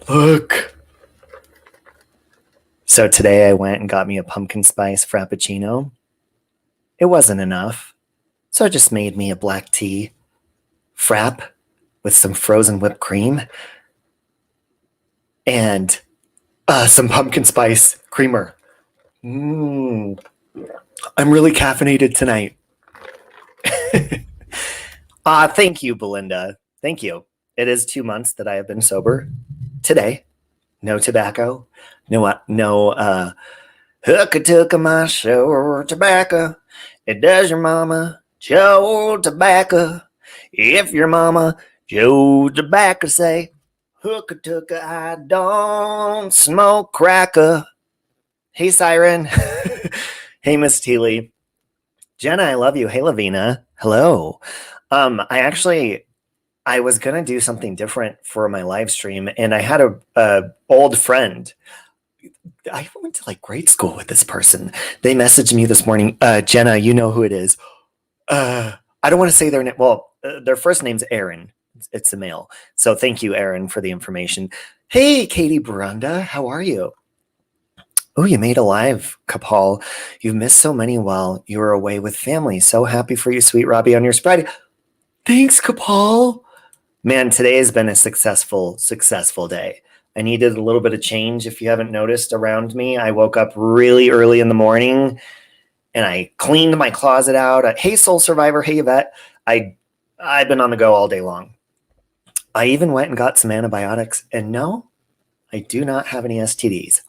Look. So today I went and got me a pumpkin spice frappuccino. It wasn't enough, so I just made me a black tea frap with some frozen whipped cream and some pumpkin spice creamer. I'm really caffeinated tonight. Thank you, Belinda. Thank you. It is 2 months that I have been sober. Today, no tobacco, no hookah my show tobacco. It does your mama Joe tobacco. If your mama Joe tobacco say, hookah I don't smoke cracker. Hey, Siren. Hey, Miss Teely. Jenna, I love you. Hey, Lavina. Hello. I was going to do something different for my live stream, and I had a old friend. I went to like grade school with this person. They messaged me this morning. Jenna, you know who it is. I don't want to say their name. Well, their first name's Aaron. It's a male. So thank you, Aaron, for the information. Hey, Katie Baranda, how are you? Oh, you made a live, Kapal. You've missed so many while you were away with family. So happy for you, sweet Robbie, on your sobriety. Thanks, Kapal. Man, today has been a successful day. I needed a little bit of change. If you haven't noticed around me, I woke up really early in the morning and I cleaned my closet out. Hey, Soul Survivor. Hey, Yvette. I've been on the go all day long. I even went and got some antibiotics. And no, I do not have any STDs.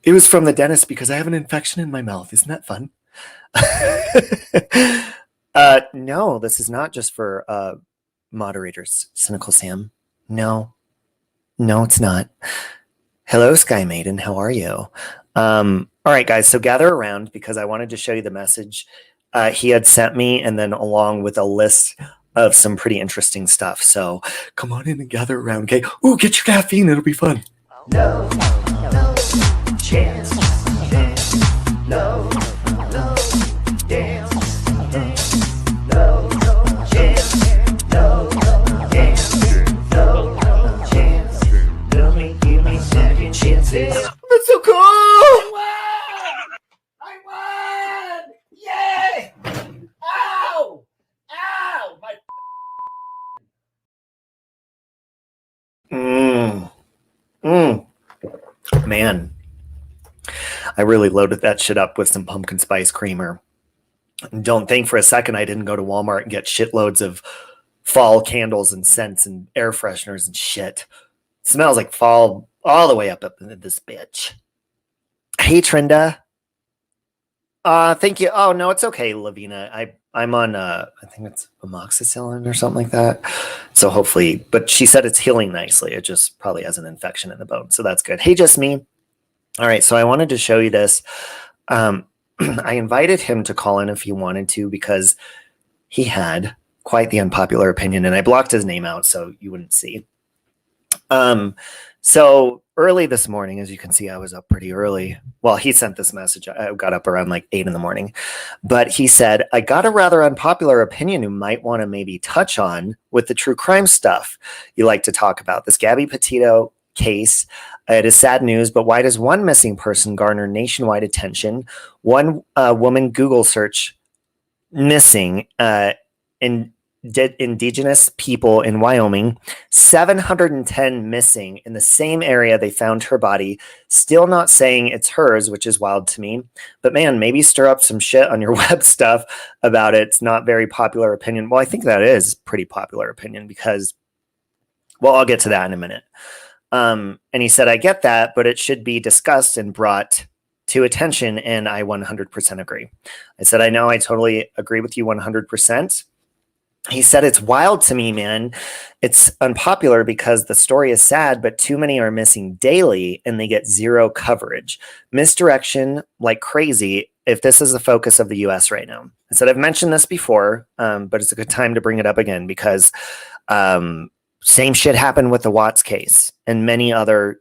It was from the dentist because I have an infection in my mouth. Isn't that fun? No, this is not just for moderators, Cynical Sam. No, it's not. Hello, Sky Maiden. How are you? All right, guys. So gather around because I wanted to show you the message he had sent me, and then along with a list of some pretty interesting stuff. So come on in and gather around, okay? Ooh, get your caffeine. It'll be fun. No chance. No dance. That's so cool! I won! Yay! Ow! Man, I really loaded that shit up with some pumpkin spice creamer. Don't think for a second I didn't go to Walmart and get shitloads of fall candles and scents and air fresheners and shit. It smells like fall all the way up into this bitch. Hey, Trinda. Thank you. Oh, no, it's okay, Lavina. I'm on, I think it's amoxicillin or something like that. So hopefully, but she said it's healing nicely. It just probably has an infection in the bone. So that's good. Hey, just me. All right. So I wanted to show you this. I invited him to call in if he wanted to because he had quite the unpopular opinion, and I blocked his name out so you wouldn't see. So early this morning, as you can see, I was up pretty early. Well, he sent this message. I got up around like 8 in the morning, but he said, I got a rather unpopular opinion you might want to maybe touch on with the true crime stuff you like to talk about. This Gabby Petito case. It is sad news, but why does one missing person garner nationwide attention? One woman Google search missing indigenous people in Wyoming, 710 missing in the same area they found her body, still not saying it's hers, which is wild to me. But man, maybe stir up some shit on your web stuff about it. It's not very popular opinion. Well, I think that is pretty popular opinion because, well, I'll get to that in a minute. And he said, I get that, but it should be discussed and brought to attention, and I 100% agree. I said, I know, I totally agree with you 100%. He said, it's wild to me, man. It's unpopular because the story is sad, but too many are missing daily and they get zero coverage. Misdirection like crazy if this is the focus of the US right now. I said, I've mentioned this before, but it's a good time to bring it up again because same shit happened with the Watts case and many other,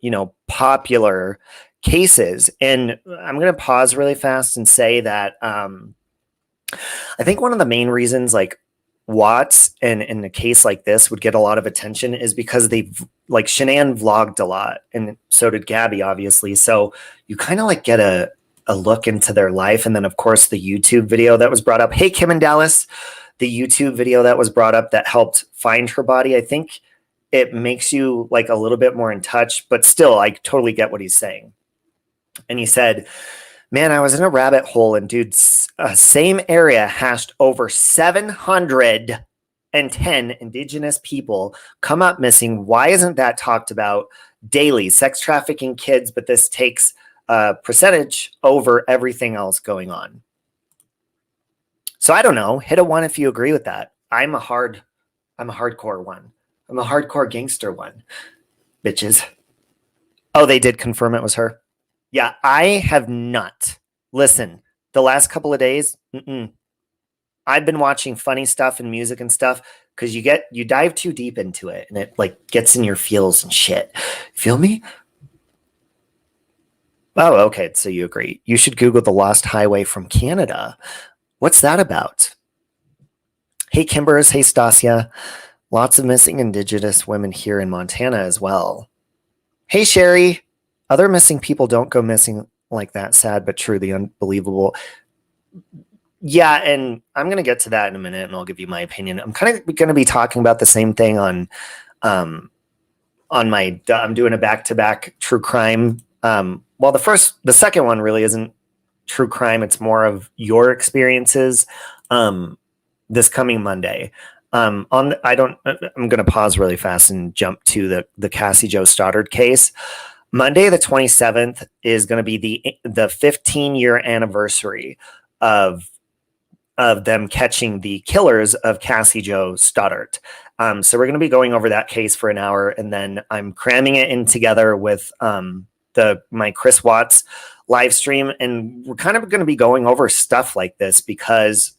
popular cases. And I'm going to pause really fast and say that I think one of the main reasons, Watts and in a case like this would get a lot of attention is because they like Shanann vlogged a lot, and so did Gabby, obviously. So you kind of like get a look into their life. And then of course the YouTube video that was brought up. Hey, Kim and Dallas, the YouTube video that was brought up that helped find her body. I think it makes you like a little bit more in touch, but still I totally get what he's saying. And he said, man, I was in a rabbit hole, and dude, same area hashed over 710 indigenous people come up missing. Why isn't that talked about daily? Sex trafficking kids, but this takes a percentage over everything else going on. So I don't know. Hit a 1 if you agree with that. I'm a hardcore one. I'm a hardcore gangster one. Bitches. Oh, they did confirm it was her. Yeah, I have not. Listen, the last couple of days, I've been watching funny stuff and music and stuff because you dive too deep into it and it like gets in your feels and shit. Feel me? Oh, okay. So you agree. You should Google the Lost Highway from Canada. What's that about? Hey, Kimbers. Hey, Stasia. Lots of missing indigenous women here in Montana as well. Hey, Sherry. Other missing people don't go missing like that. Sad but true. The unbelievable. Yeah, and I'm going to get to that in a minute, and I'll give you my opinion. I'm kind of going to be talking about the same thing on my. I'm doing a back-to-back true crime. Well, the second one really isn't true crime. It's more of your experiences. This coming Monday. I'm going to pause really fast and jump to the Cassie Jo Stoddard case. Monday, the 27th, is going to be the 15-year anniversary of them catching the killers of Cassie Jo Stoddard. So we're going to be going over that case for an hour, and then I'm cramming it in together with my Chris Watts live stream, and we're kind of going to be going over stuff like this because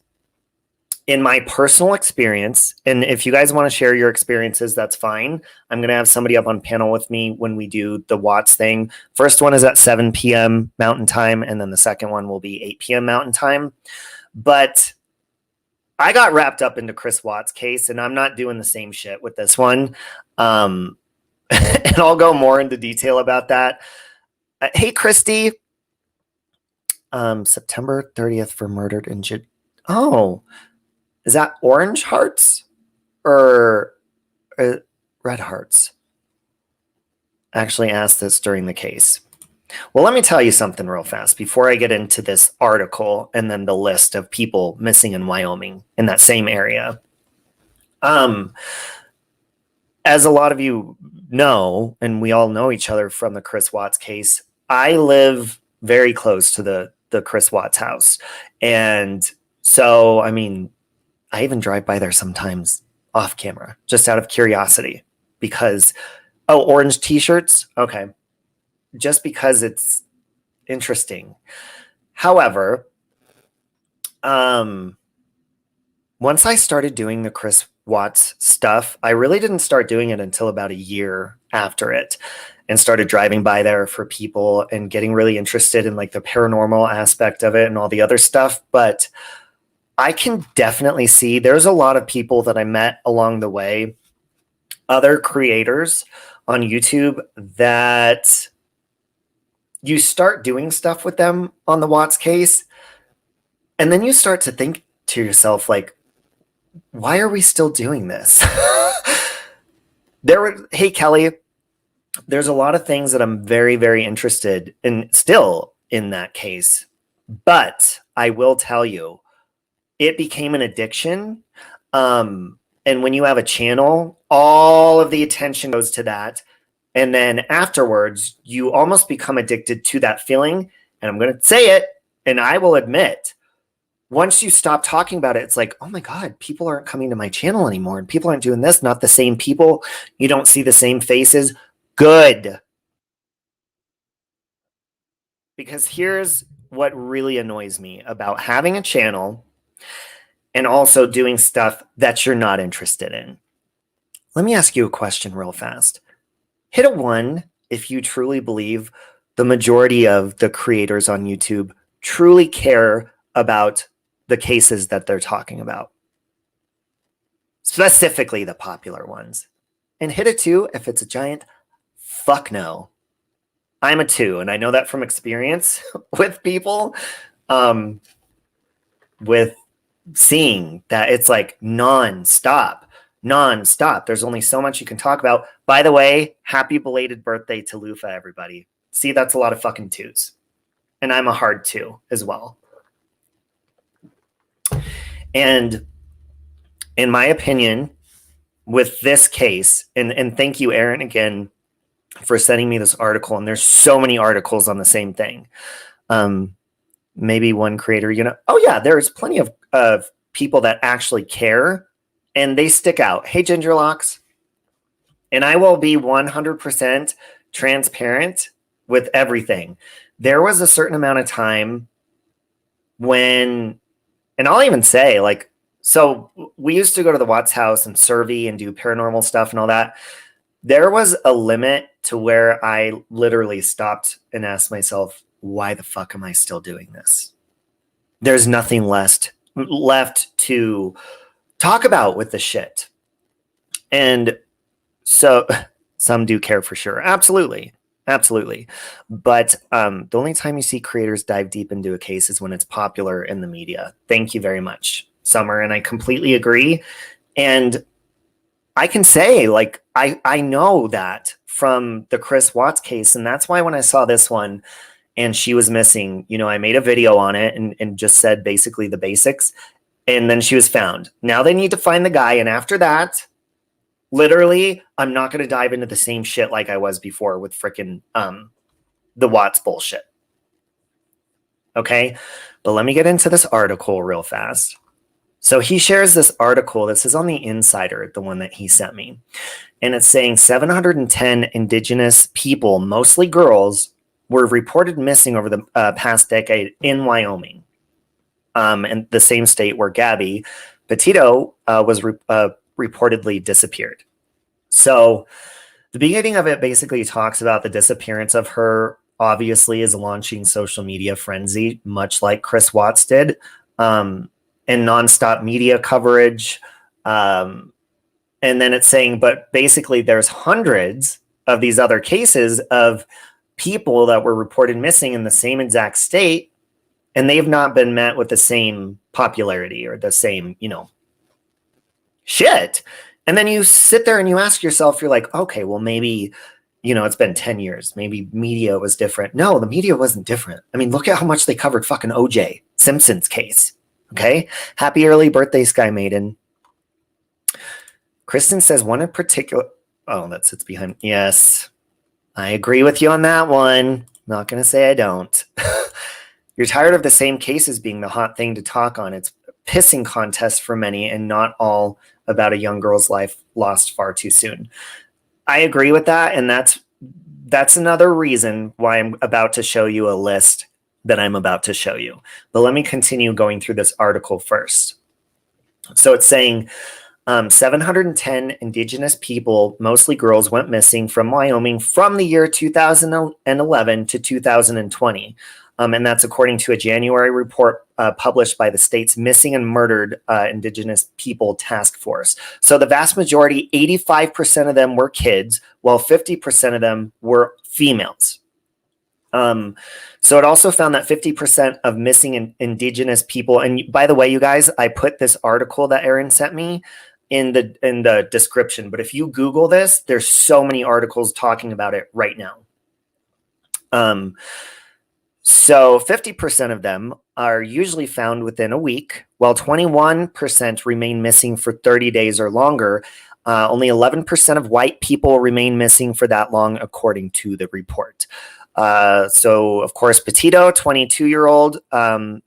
in my personal experience, and if you guys want to share your experiences, that's fine. I'm going to have somebody up on panel with me when we do the Watts thing. First one is at 7 p.m. Mountain Time, and then the second one will be 8 p.m. Mountain Time. But I got wrapped up into Chris Watts' case, and I'm not doing the same shit with this one. And I'll go more into detail about that. Hey, Christy. September 30th for murdered in Oh, is that orange hearts or red hearts? I actually asked this during the case. Well, let me tell you something real fast before I get into this article and then the list of people missing in Wyoming in that same area. As a lot of you know, and we all know each other from the Chris Watts case, I live very close to the Chris Watts house. And so, I mean, I even drive by there sometimes off camera, just out of curiosity because, orange t-shirts. Okay. Just because it's interesting. However, once I started doing the Chris Watts stuff, I really didn't start doing it until about a year after it and started driving by there for people and getting really interested in like the paranormal aspect of it and all the other stuff. But I can definitely see there's a lot of people that I met along the way, other creators on YouTube that you start doing stuff with them on the Watts case. And then you start to think to yourself, like, why are we still doing this? Hey, Kelly, there's a lot of things that I'm very, very interested in still in that case. But I will tell you, it became an addiction. And when you have a channel, all of the attention goes to that. And then afterwards, you almost become addicted to that feeling. And I'm going to say it, and I will admit, once you stop talking about it, it's like, oh my God, people aren't coming to my channel anymore. And people aren't doing this, not the same people. You don't see the same faces. Good. Because here's what really annoys me about having a channel and also doing stuff that you're not interested in. Let me ask you a question real fast. Hit a 1 if you truly believe the majority of the creators on YouTube truly care about the cases that they're talking about. specifically the popular ones. And hit a 2 if it's a giant. Fuck no. I'm a 2, and I know that from experience with people, with seeing that it's like non-stop. There's only so much you can talk about. By the way, happy belated birthday to Lufa, everybody. See, that's a lot of fucking 2s. And I'm a hard 2 as well. And in my opinion, with this case, and thank you, Aaron, again, for sending me this article. And there's so many articles on the same thing. Maybe one creator, oh yeah, there's plenty of people that actually care and they stick out. Hey, Gingerlocks. And I will be 100% transparent with everything. There was a certain amount of time when, and I'll even say, like, so we used to go to the Watts house and survey and do paranormal stuff and all that. There was a limit to where I literally stopped and asked myself, why the fuck am I still doing this? There's nothing left to talk about with the shit. And so some do care for sure. Absolutely. But the only time you see creators dive deep into a case is when it's popular in the media. Thank you very much, Summer. And I completely agree. And I can say, like, I know that from the Chris Watts case. And that's why when I saw this one and she was missing, I made a video on it and just said basically the basics. And then she was found. Now they need to find the guy. And after that, literally, I'm not going to dive into the same shit like I was before with freaking the Watts bullshit. Okay? But let me get into this article real fast. So he shares this article. This is on the Insider, the one that he sent me. And it's saying 710 indigenous people, mostly girls, were reported missing over the past decade in Wyoming. And the same state where Gabby Petito was reportedly disappeared. So the beginning of it basically talks about the disappearance of her, obviously, is launching social media frenzy, much like Chris Watts did, and nonstop media coverage. And then it's saying, but basically there's hundreds of these other cases of people that were reported missing in the same exact state, and they've not been met with the same popularity or the same, shit. And then you sit there and you ask yourself, you're like, okay, well, maybe, it's been 10 years. Maybe media was different. No, the media wasn't different. I mean, look at how much they covered fucking OJ Simpson's case. Okay. Happy early birthday, Sky Maiden. Kristen says one in particular. Oh, that sits behind. Yes. I agree with you on that one. Not going to say I don't. You're tired of the same cases being the hot thing to talk on. It's a pissing contest for many and not all about a young girl's life lost far too soon. I agree with that. And that's another reason why I'm about to show you a list that I'm about to show you. But let me continue going through this article first. So it's saying 710 indigenous people, mostly girls, went missing from Wyoming from the year 2011 to 2020. And that's according to a January report published by the state's Missing and Murdered Indigenous People Task Force. So the vast majority, 85% of them were kids, while 50% of them were females. So it also found that 50% of missing indigenous people, and by the way, you guys, I put this article that Aaron sent me in the description, but if you Google this, there's so many articles talking about it right now. So 50% of them are usually found within a week, while 21% remain missing for 30 days or longer. Only 11% of white people remain missing for that long, according to the report. So, of course, Petito, 22-year-old,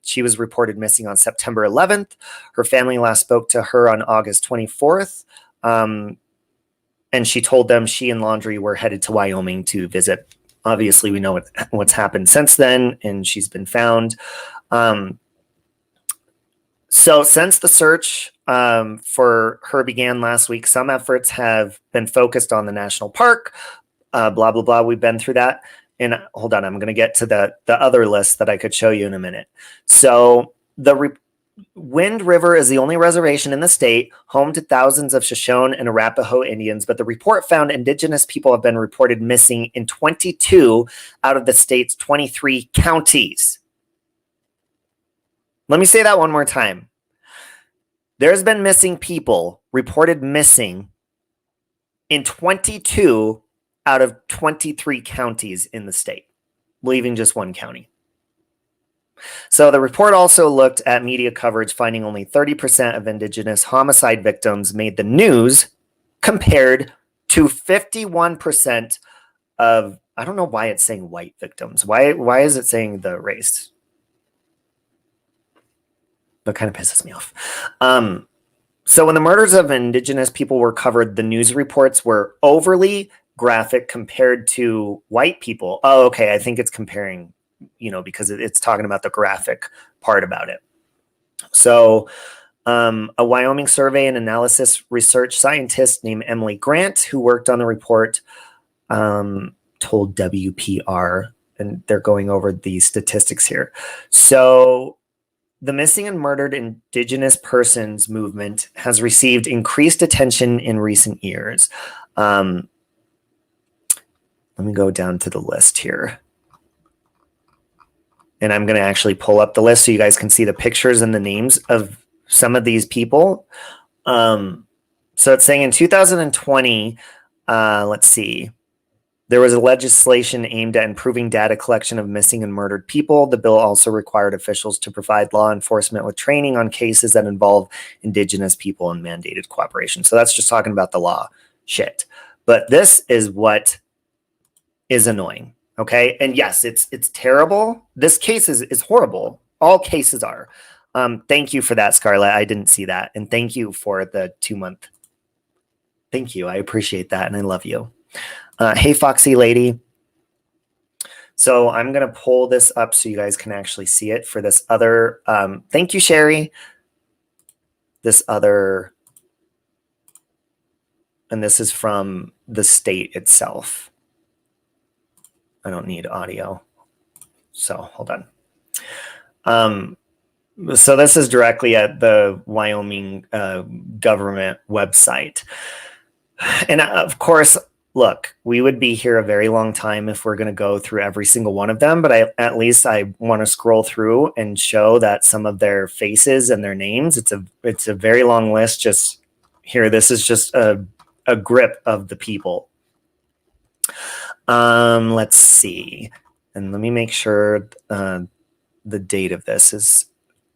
she was reported missing on September 11th. Her family last spoke to her on August 24th. And she told them she and Laundry were headed to Wyoming to visit. Obviously, we know what's happened since then, and she's been found. So since the search for her began last week, some efforts have been focused on the national park, blah, blah, blah. We've been through that. And hold on, I'm going to get to the other list that I could show you in a minute. So Wind River is the only reservation in the state, home to thousands of Shoshone and Arapaho Indians, but the report found indigenous people have been reported missing in 22 out of the state's 23 counties. Let me say that one more time. There's been missing people reported missing in 22 out of 23 counties in the state, leaving just one county. So the report also looked at media coverage, finding only 30% of indigenous homicide victims made the news compared to 51% of, I don't know why it's saying white victims. Why is it saying the race? That kind of pisses me off. So when the murders of indigenous people were covered, the news reports were overly graphic compared to white people. Oh, okay. I think it's comparing, because it's talking about the graphic part about it. So a Wyoming survey and analysis research scientist named Emily Grant, who worked on the report, told WPR, and they're going over the statistics here. So the missing and murdered indigenous persons movement has received increased attention in recent years. Let me go down to the list here. And I'm going to actually pull up the list so you guys can see the pictures and the names of some of these people. So it's saying in 2020, let's see, there was a legislation aimed at improving data collection of missing and murdered people. The bill also required officials to provide law enforcement with training on cases that involve indigenous people and mandated cooperation. So that's just talking about the law shit. But this is what is annoying. Okay. And yes, it's terrible. This case is horrible. All cases are. Thank you for that, Scarlett. I didn't see that. And thank you for the 2-month. Thank you. I appreciate that. And I love you. Hey, Foxy Lady. So I'm going to pull this up so you guys can actually see it for this other. Thank you, Sherry. This other. And this is from the state itself. I don't need audio. So hold on. So this is directly at the Wyoming government website. And of course, look, we would be here a very long time if we're going to go through every single one of them, but at least I want to scroll through and show that some of their faces and their names, it's a very long list. Just here, this is just a grip of the people. Let's see. And let me make sure the date of this is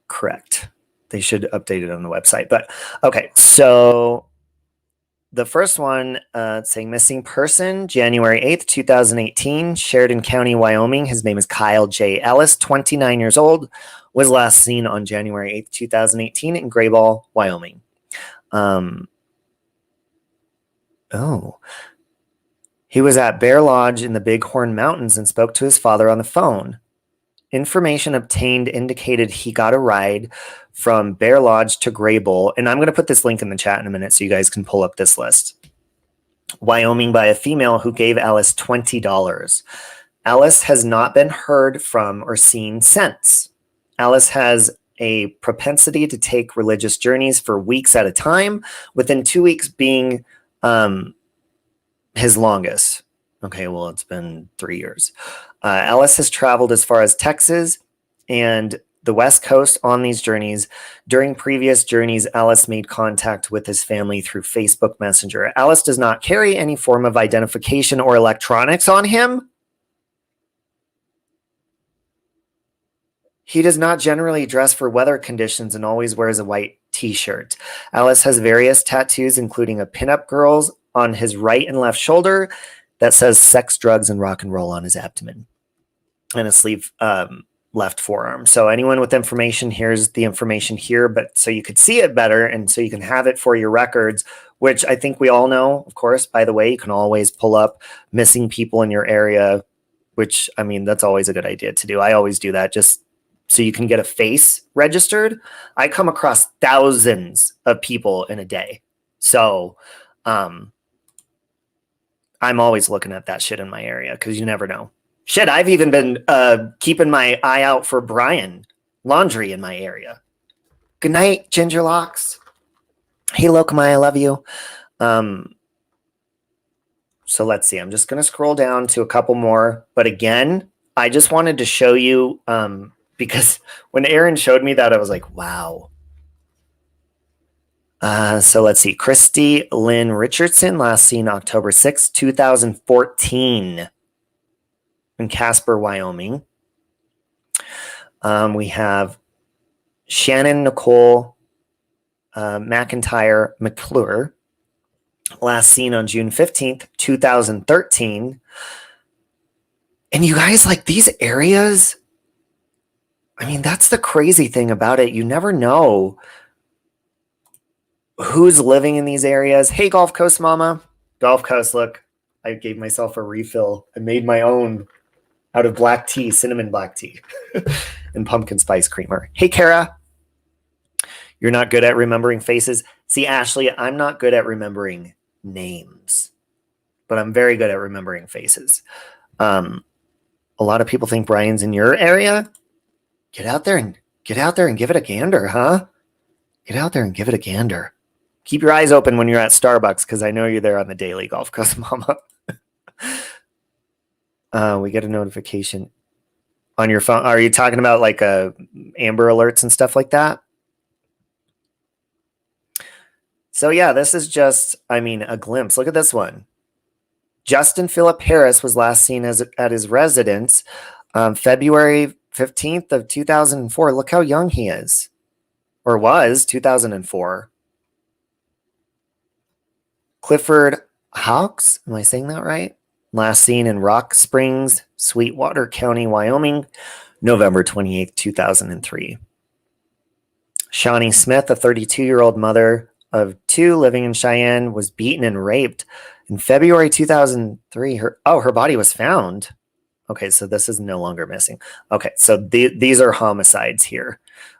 correct. They should update it on the website. But okay, so the first one saying missing person, January 8th, 2018, Sheridan County, Wyoming. His name is Kyle J. Ellis, 29 years old, was last seen on January 8th, 2018 in Grayball, Wyoming. He was at Bear Lodge in the Bighorn Mountains and spoke to his father on the phone. Information obtained indicated he got a ride from Bear Lodge to Graybull. And I'm going to put this link in the chat in a minute so you guys can pull up this list. Wyoming by a female who gave Ellis $20. Ellis has not been heard from or seen since. Ellis has a propensity to take religious journeys for weeks at a time, within 2 weeks being his longest. Okay, well, it's been 3 years. Ellis has traveled as far as Texas and the West Coast on these journeys. During previous journeys, Ellis made contact with his family through Facebook Messenger. Ellis does not carry any form of identification or electronics on him. He does not generally dress for weather conditions and always wears a white t-shirt. Ellis has various tattoos, including a pinup girl's on his right and left shoulder that says sex, drugs, and rock and roll on his abdomen, and a sleeve left forearm. So anyone with information, here's the information here, but so you could see it better and so you can have it for your records, which I think we all know, of course. By the way, you can always pull up missing people in your area, which, I mean, that's always a good idea to do. I always do that just so you can get a face registered. I come across thousands of people in a day. So I'm always looking at that shit in my area because you never know. Shit, I've even been keeping my eye out for Brian Laundry in my area. Good night, Ginger Locks. Hey, Lokama, I love you. So let's see. I'm just going to scroll down to a couple more. But again, I just wanted to show you because when Aaron showed me that, I was like, wow. So let's see. Christy Lynn Richardson, last seen October 6th, 2014 in Casper, Wyoming. We have Shannon Nicole McIntyre McClure, last seen on June 15th, 2013. And you guys, like, these areas, I mean, that's the crazy thing about it. You never know who's living in these areas. Hey, Gulf Coast Mama. Gulf Coast, look, I gave myself a refill. I made my own out of black tea, cinnamon black tea, and pumpkin spice creamer. Hey, Kara. You're not good at remembering faces. See, Ashley, I'm not good at remembering names, but I'm very good at remembering faces. A lot of people think Brian's in your area. Get out there and give it a gander, huh? Get out there and give it a gander. Keep your eyes open when you're at Starbucks, because I know you're there on the daily, Gulf Coast Mama. We get a notification on your phone. Are you talking about like Amber Alerts and stuff like that? So yeah, this is just, I mean, a glimpse. Look at this one. Justin Philip Harris was last seen at his residence February 15th of 2004. Look how young he is, or was, 2004. Clifford Hawks, am I saying that right? Last seen in Rock Springs, Sweetwater County, Wyoming, November 28th, 2003. Shawnee Smith, a 32-year-old mother of two living in Cheyenne, was beaten and raped in February 2003. Her body was found. Okay, so this is no longer missing. Okay, so these are homicides here.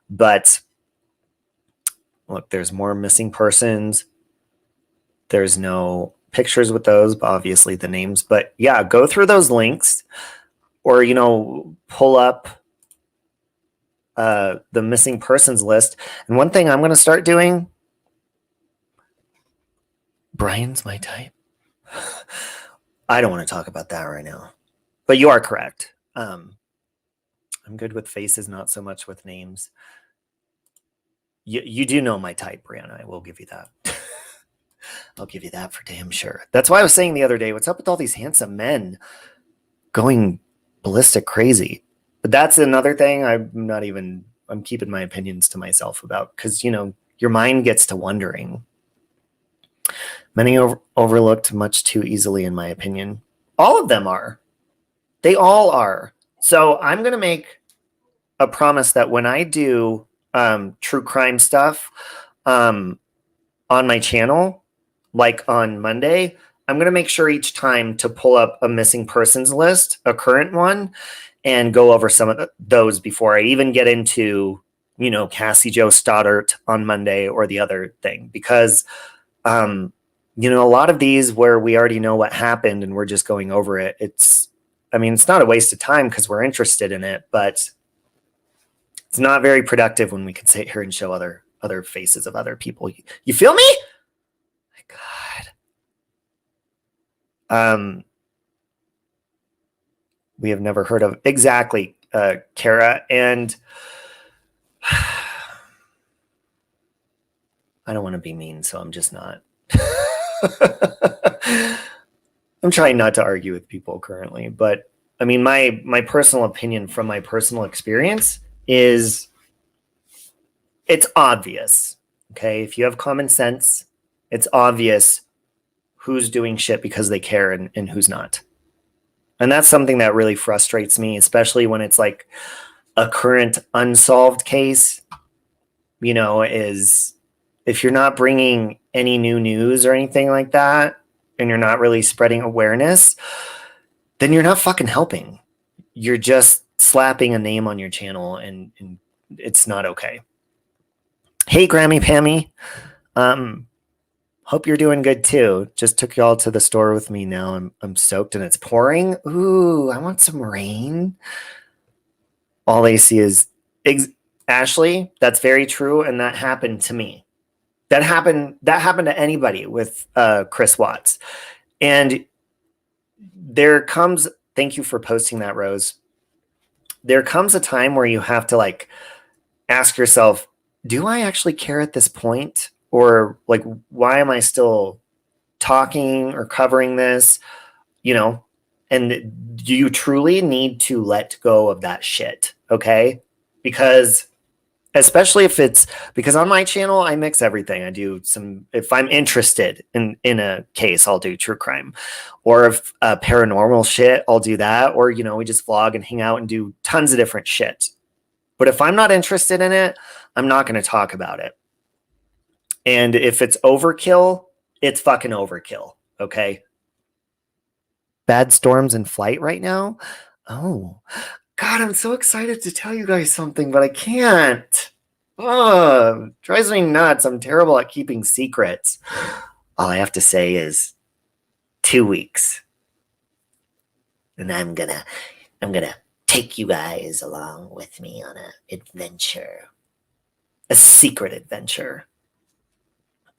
But look, there's more missing persons. There's no pictures with those, but obviously the names. But yeah, go through those links, or, you know, pull up the missing persons list. And one thing I'm going to start doing, Brian's my type. I don't want to talk about that right now, but you are correct. I'm good with faces, not so much with names. You do know my type, Brianna. I will give you that. I'll give you that for damn sure. That's why I was saying the other day, what's up with all these handsome men going ballistic crazy? But that's another thing I'm keeping my opinions to myself about, because, you know, your mind gets to wondering. Many overlooked much too easily, in my opinion. All of them are. They all are. So I'm going to make a promise that when I do true crime stuff on my channel, like on Monday, I'm going to make sure each time to pull up a missing persons list, a current one, and go over some of those before I even get into, you know, Cassie Jo Stoddart on Monday or the other thing. Because, you know, a lot of these where we already know what happened and we're just going over it, it's not a waste of time because we're interested in it, but it's not very productive when we can sit here and show other faces of other people. You feel me? My God. We have never heard of exactly, Kara, and I don't want to be mean, so I'm just not. I'm trying not to argue with people currently, but I mean, my personal opinion from my personal experience is it's obvious. Okay, if you have common sense, it's obvious who's doing shit because they care and who's not. And that's something that really frustrates me, especially when it's like a current unsolved case, you know, is if you're not bringing any new news or anything like that, and you're not really spreading awareness, then you're not fucking helping. You're just slapping a name on your channel, and it's not okay. Hey, Grammy Pammy. Hope you're doing good too. Just took y'all to the store with me now. I'm soaked and it's pouring. Ooh, I want some rain. All I see is Ashley, that's very true. And that happened to me. That happened to anybody with Chris Watts. And there comes, thank you for posting that, Rose. There comes a time where you have to like ask yourself, do I actually care at this point? Or like, why am I still talking or covering this? You know, and do you truly need to let go of that shit? Okay. Because especially if it's, because on my channel, I mix everything. I do some, if I'm interested in a case, I'll do true crime, or if paranormal shit, I'll do that. Or, you know, we just vlog and hang out and do tons of different shit. But if I'm not interested in it, I'm not going to talk about it. And if it's overkill, it's fucking overkill. Okay. Bad storms in flight right now. Oh, God, I'm so excited to tell you guys something, but I can't. Oh, drives me nuts. I'm terrible at keeping secrets. All I have to say is 2 weeks. And I'm gonna take you guys along with me on an adventure. A secret adventure.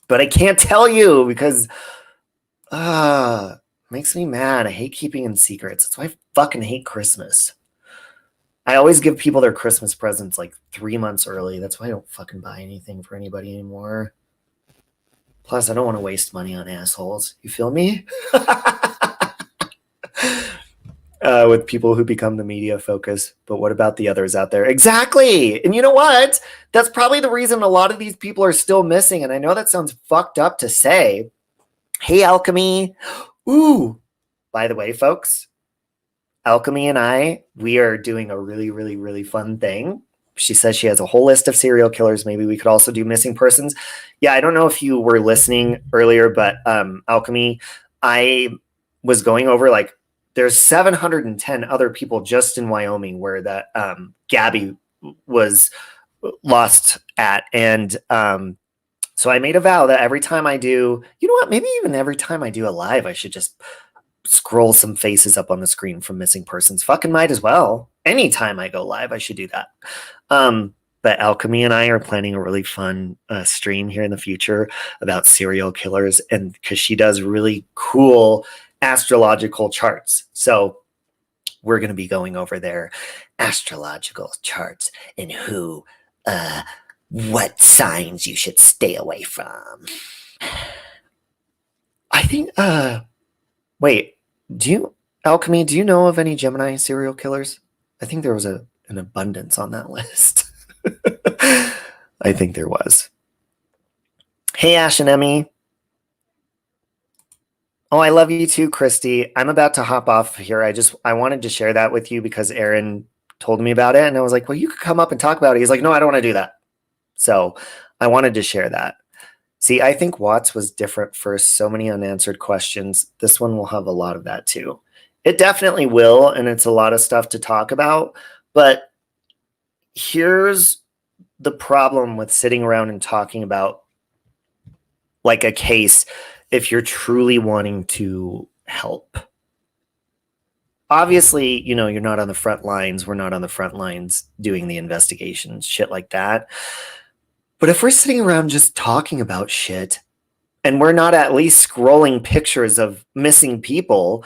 But I can't tell you because makes me mad. I hate keeping in secrets. That's why I fucking hate Christmas. I always give people their Christmas presents like 3 months early. That's why I don't fucking buy anything for anybody anymore. Plus, I don't want to waste money on assholes. You feel me? With people who become the media focus. But what about the others out there? Exactly. And you know what? That's probably the reason a lot of these people are still missing. And I know that sounds fucked up to say. Hey, Alchemy. Ooh. By the way, folks, Alchemy and we are doing a really, really, really fun thing. She says she has a whole list of serial killers. Maybe we could also do missing persons. Yeah, I don't know if you were listening earlier, but Alchemy, I was going over like there's 710 other people just in Wyoming where that Gabby was lost at. And so I made a vow that every time I do, you know what, maybe even every time I do a live, I should just scroll some faces up on the screen from missing persons. Fucking might as well. Anytime I go live, I should do that. But Alchemy and I are planning a really fun stream here in the future about serial killers, and because she does really cool astrological charts. So we're going to be going over their astrological charts and what signs you should stay away from. I think, wait, Alchemy, do you know of any Gemini serial killers? I think there was an abundance on that list. I think there was. Hey, Ash and Emmy. Oh, I love you too, Christy. I'm about to hop off here. I wanted to share that with you because Aaron told me about it. And I was like, well, you could come up and talk about it. He's like, no, I don't want to do that. So I wanted to share that. See, I think Watts was different for so many unanswered questions. This one will have a lot of that too. It definitely will, and it's a lot of stuff to talk about. But here's the problem with sitting around and talking about like a case if you're truly wanting to help. Obviously, you know, you're not on the front lines. We're not on the front lines doing the investigations, shit like that. But if we're sitting around just talking about shit and we're not at least scrolling pictures of missing people,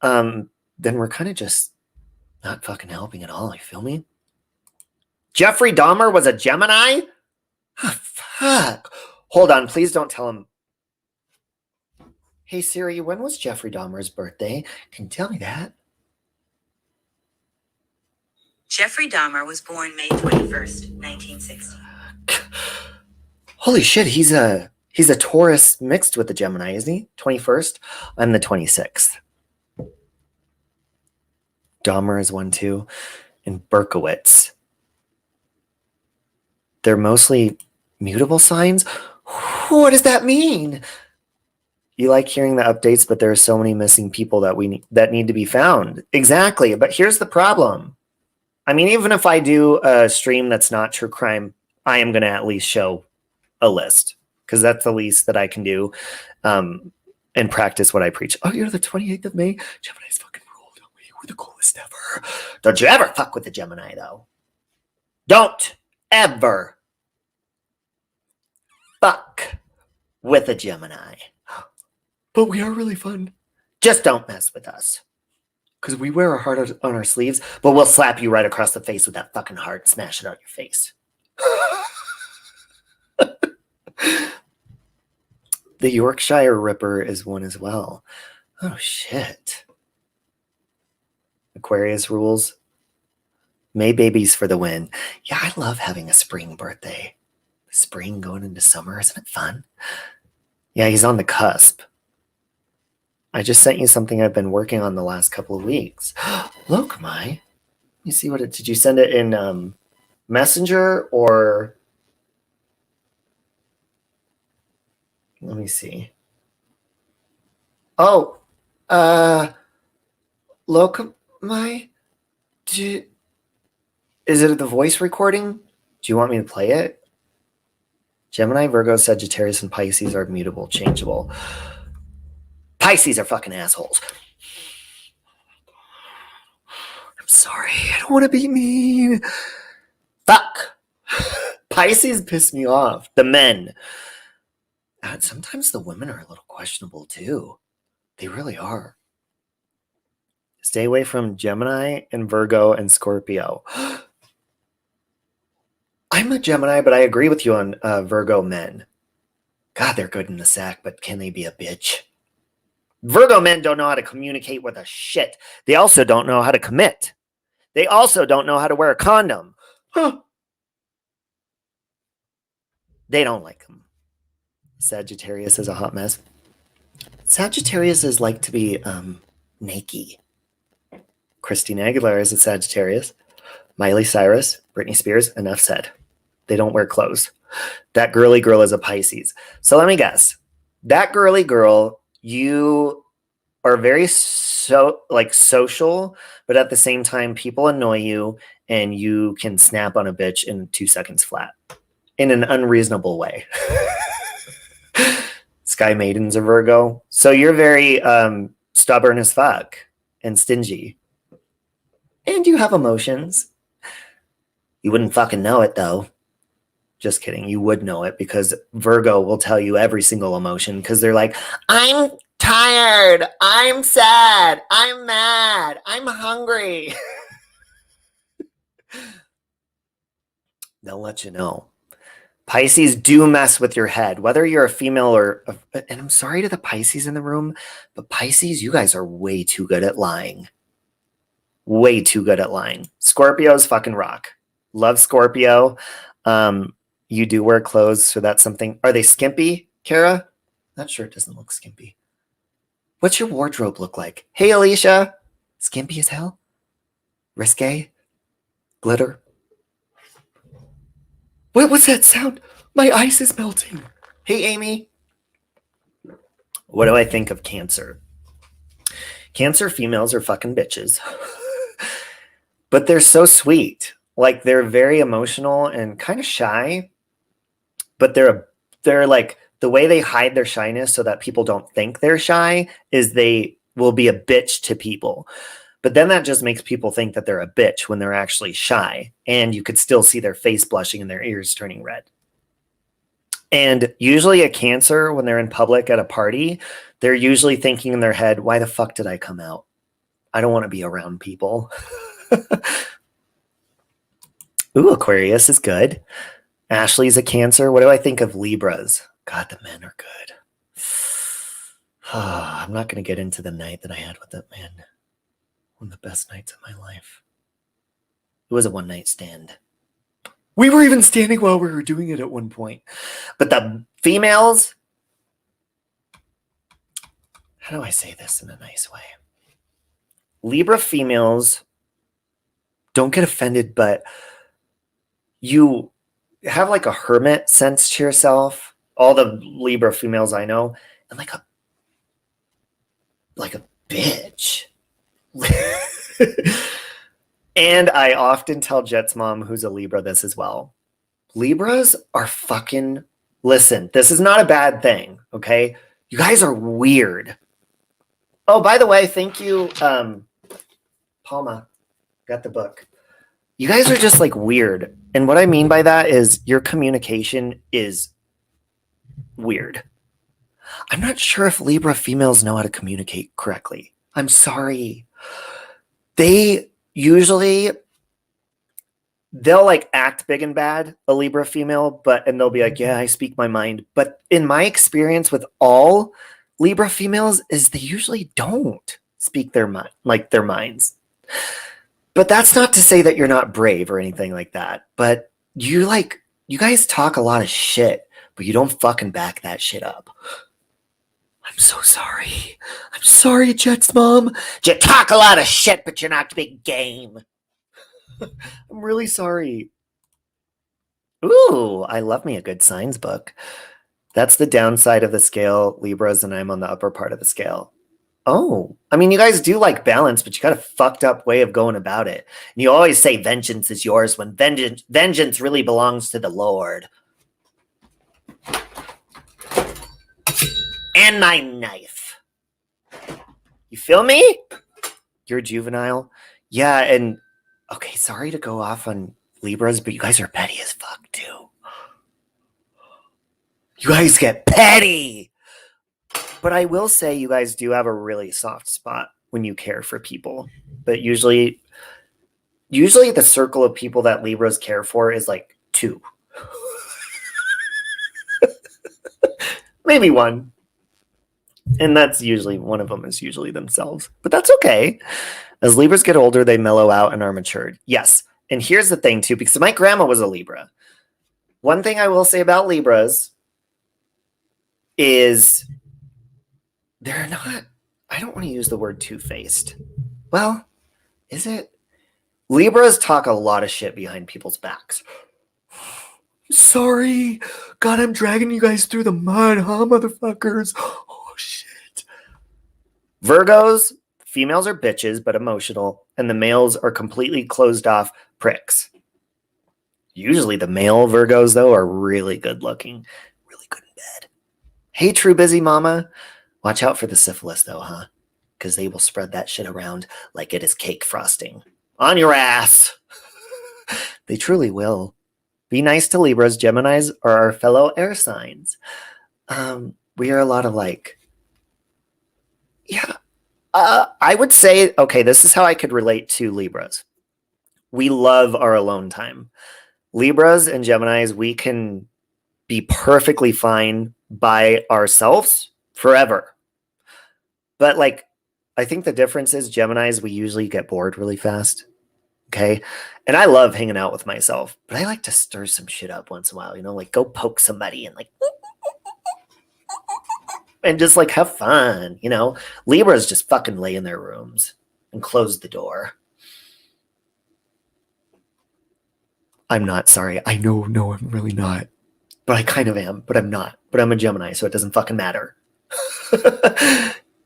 then we're kind of just not fucking helping at all. You feel me? Jeffrey Dahmer was a Gemini? Oh, fuck. Hold on. Please don't tell him. Hey, Siri, when was Jeffrey Dahmer's birthday? Can you tell me that? Jeffrey Dahmer was born May 21st, 1960. Holy shit, he's a Taurus mixed with a Gemini, isn't he? 21st? I'm the 26th. Dahmer is 1 too. And Berkowitz. They're mostly mutable signs? What does that mean? You like hearing the updates, but there are so many missing people that need to be found. Exactly. But here's the problem. I mean, even if I do a stream that's not true crime, I am going to at least show a list because that's the least that I can do and practice what I preach. Oh, you're the 28th of May? Gemini's fucking ruled. We're the coolest ever. Don't you ever fuck with the Gemini, though. Don't ever fuck with a Gemini. But we are really fun. Just don't mess with us. Because we wear our heart on our sleeves, but we'll slap you right across the face with that fucking heart and smash it out your face. The Yorkshire Ripper is one as well. Oh, shit. Aquarius rules. May babies for the win. Yeah, I love having a spring birthday. Spring going into summer, isn't it fun? Yeah, he's on the cusp. I just sent you something I've been working on the last couple of weeks. Look, let me see what it, did you send it in Messenger or, let me see. Oh, look, is it the voice recording? Do you want me to play it? Gemini, Virgo, Sagittarius, and Pisces are mutable, changeable. Pisces are fucking assholes. I'm sorry. I don't want to be mean. Fuck. Pisces piss me off. The men. Sometimes the women are a little questionable too. They really are. Stay away from Gemini and Virgo and Scorpio. I'm a Gemini, but I agree with you on Virgo men. God, they're good in the sack, but can they be a bitch? Virgo men don't know how to communicate with a shit. They also don't know how to commit. They also don't know how to wear a condom. Huh. They don't like them. Sagittarius is a hot mess. Sagittarius is like to be naked. Christina Aguilera is a Sagittarius. Miley Cyrus, Britney Spears, enough said. They don't wear clothes. That girly girl is a Pisces. So let me guess. That girly girl, you are very social, but at the same time, people annoy you and you can snap on a bitch in 2 seconds flat in an unreasonable way. Sky Maiden's a Virgo. So you're very stubborn as fuck and stingy. And you have emotions. You wouldn't fucking know it though. Just kidding. You would know it because Virgo will tell you every single emotion because they're like, I'm tired. I'm sad. I'm mad. I'm hungry. They'll let you know. Pisces do mess with your head, whether you're a female or, and I'm sorry to the Pisces in the room, but Pisces, you guys are way too good at lying. Way too good at lying. Scorpios fucking rock. Love Scorpio. You do wear clothes, so that's something. Are they skimpy, Kara? That shirt doesn't look skimpy. What's your wardrobe look like? Hey, Alicia. Skimpy as hell? Risque? Glitter? What's that sound? My ice is melting. Hey, Amy. What do I think of Cancer? Cancer females are fucking bitches. But they're so sweet. Like, they're very emotional and kind of shy. But they're like, the way they hide their shyness so that people don't think they're shy is they will be a bitch to people. But then that just makes people think that they're a bitch when they're actually shy. And you could still see their face blushing and their ears turning red. And usually a Cancer, when they're in public at a party, they're usually thinking in their head, why the fuck did I come out? I don't want to be around people. Ooh, Aquarius is good. Ashley's a Cancer. What do I think of Libras? God, the men are good. I'm not going to get into the night that I had with that man. One of the best nights of my life. It was a one-night stand. We were even standing while we were doing it at one point. But the females, how do I say this in a nice way? Libra females, don't get offended, but you have like a hermit sense to yourself. All the Libra females I know, and like a bitch. And I often tell Jet's mom, who's a Libra, this as well. Libras are fucking, listen, this is not a bad thing, okay? You guys are weird. Oh, by the way, thank you, Palma. Got the book. You guys are just like weird. And what I mean by that is your communication is weird. I'm not sure if Libra females know how to communicate correctly. I'm sorry. They usually, they'll like act big and bad, a Libra female, and they'll be like, yeah, I speak my mind. But in my experience with all Libra females is they usually don't speak their mind, like their minds. But that's not to say that you're not brave or anything like that. But you guys talk a lot of shit, but you don't fucking back that shit up. I'm so sorry. I'm sorry, Jet's mom. You talk a lot of shit, but you're not big game. I'm really sorry. Ooh, I love me a good signs book. That's the downside of the scale, Libras, and I'm on the upper part of the scale. Oh, I mean, you guys do like balance, but you got a fucked up way of going about it. And you always say vengeance is yours when vengeance really belongs to the Lord. And my knife. You feel me? You're juvenile. Yeah, and okay, sorry to go off on Libras, but you guys are petty as fuck too. You guys get petty. But I will say you guys do have a really soft spot when you care for people. But usually the circle of people that Libras care for is like 2. Maybe 1. And that's usually, one of them is usually themselves. But that's okay. As Libras get older, they mellow out and are matured. Yes. And here's the thing too, because my grandma was a Libra. One thing I will say about Libras is they're not, I don't want to use the word two-faced. Well, is it? Libras talk a lot of shit behind people's backs. Sorry. God, I'm dragging you guys through the mud, huh, motherfuckers? Oh, shit. Virgos, females are bitches, but emotional, and the males are completely closed off pricks. Usually the male Virgos, though, are really good looking. Really good in bed. Hey, true busy mama. Watch out for the syphilis, though, huh? Because they will spread that shit around like it is cake frosting. On your ass. They truly will. Be nice to Libras. Geminis are our fellow air signs. We are a lot alike. Yeah. I would say, okay, this is how I could relate to Libras. We love our alone time. Libras and Geminis, we can be perfectly fine by ourselves forever. But like, I think the difference is Geminis, we usually get bored really fast. Okay. And I love hanging out with myself, but I like to stir some shit up once in a while, you know, like go poke somebody and like, and just like have fun, you know. Libras just fucking lay in their rooms and close the door. I'm not, sorry. I know, no, I'm really not. But I kind of am, but I'm not. But I'm a Gemini, so it doesn't fucking matter.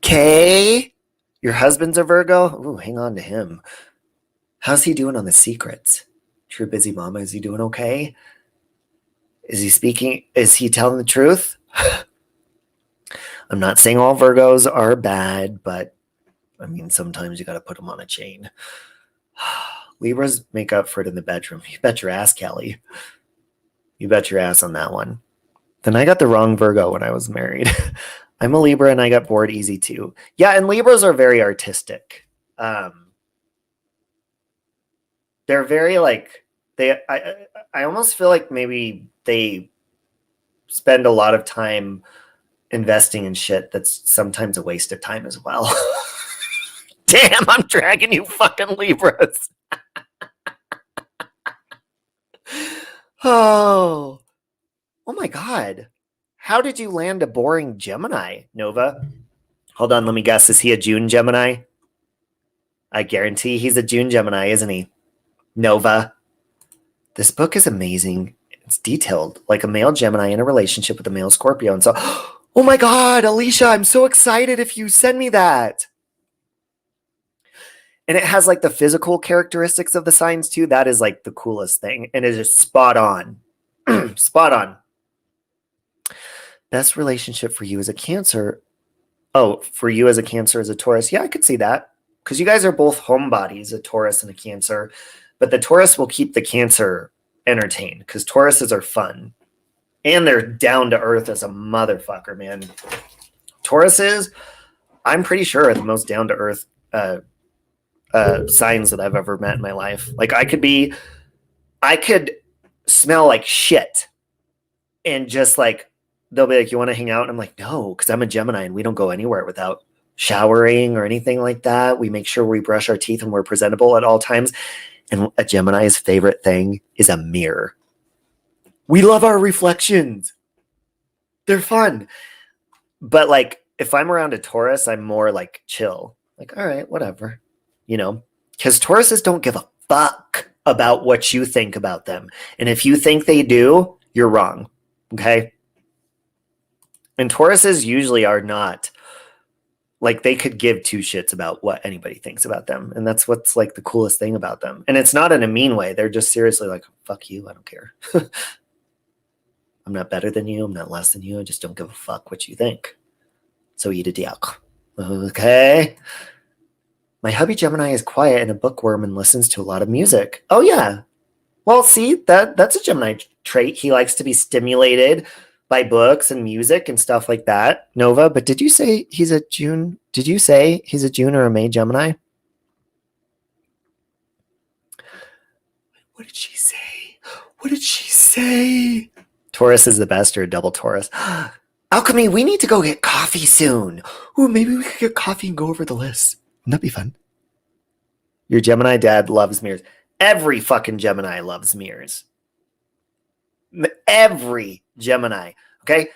Okay. Your husband's a Virgo? Ooh, hang on to him. How's he doing on the secrets? True busy mama, is he doing okay? Is he speaking? Is he telling the truth? I'm not saying all Virgos are bad, but I mean, sometimes you got to put them on a chain. Libras make up for it in the bedroom. You bet your ass, Kelly. You bet your ass on that one. Then I got the wrong Virgo when I was married. I'm a Libra and I got bored easy too. Yeah, and Libras are very artistic. They're very like, I almost feel like maybe they spend a lot of time investing in shit that's sometimes a waste of time as well. Damn, I'm dragging you fucking Libras. Oh my God. How did you land a boring Gemini, Nova? Hold on, let me guess. Is he a June Gemini? I guarantee he's a June Gemini, isn't he? Nova. This book is amazing. It's detailed, like a male Gemini in a relationship with a male Scorpio. And so, oh my God, Alicia, I'm so excited if you send me that. And it has like the physical characteristics of the signs too. That is like the coolest thing. And it is spot on. Spot on. Best relationship for you as a Cancer. Oh, for you as a Cancer, as a Taurus. Yeah, I could see that. Because you guys are both homebodies, a Taurus and a Cancer. But the Taurus will keep the Cancer entertained because Tauruses are fun. And they're down to earth as a motherfucker, man. Tauruses, I'm pretty sure, are the most down to earth signs that I've ever met in my life. Like I could smell like shit and just like, they'll be like, you want to hang out? And I'm like, no, because I'm a Gemini and we don't go anywhere without showering or anything like that. We make sure we brush our teeth and we're presentable at all times. And a Gemini's favorite thing is a mirror. We love our reflections. They're fun. But like, if I'm around a Taurus, I'm more like chill. Like, all right, whatever. You know, because Tauruses don't give a fuck about what you think about them. And if you think they do, you're wrong. Okay. And Tauruses usually are not like, they could give two shits about what anybody thinks about them. And that's what's like the coolest thing about them. And it's not in a mean way. They're just seriously like, fuck you. I don't care. I'm not better than you. I'm not less than you. I just don't give a fuck what you think. So eat a dick. Okay. My hubby Gemini is quiet and a bookworm and listens to a lot of music. Oh yeah. Well, see, that's a Gemini trait. He likes to be stimulated by books and music and stuff like that. Nova, but did you say he's a June? Did you say he's a June or a May Gemini? What did she say? What did she say? Taurus is the best, or a double Taurus. Alchemy, we need to go get coffee soon. Ooh, maybe we could get coffee and go over the list. Wouldn't that be fun? Your Gemini dad loves mirrors. Every fucking Gemini loves mirrors. Every Gemini. Okay?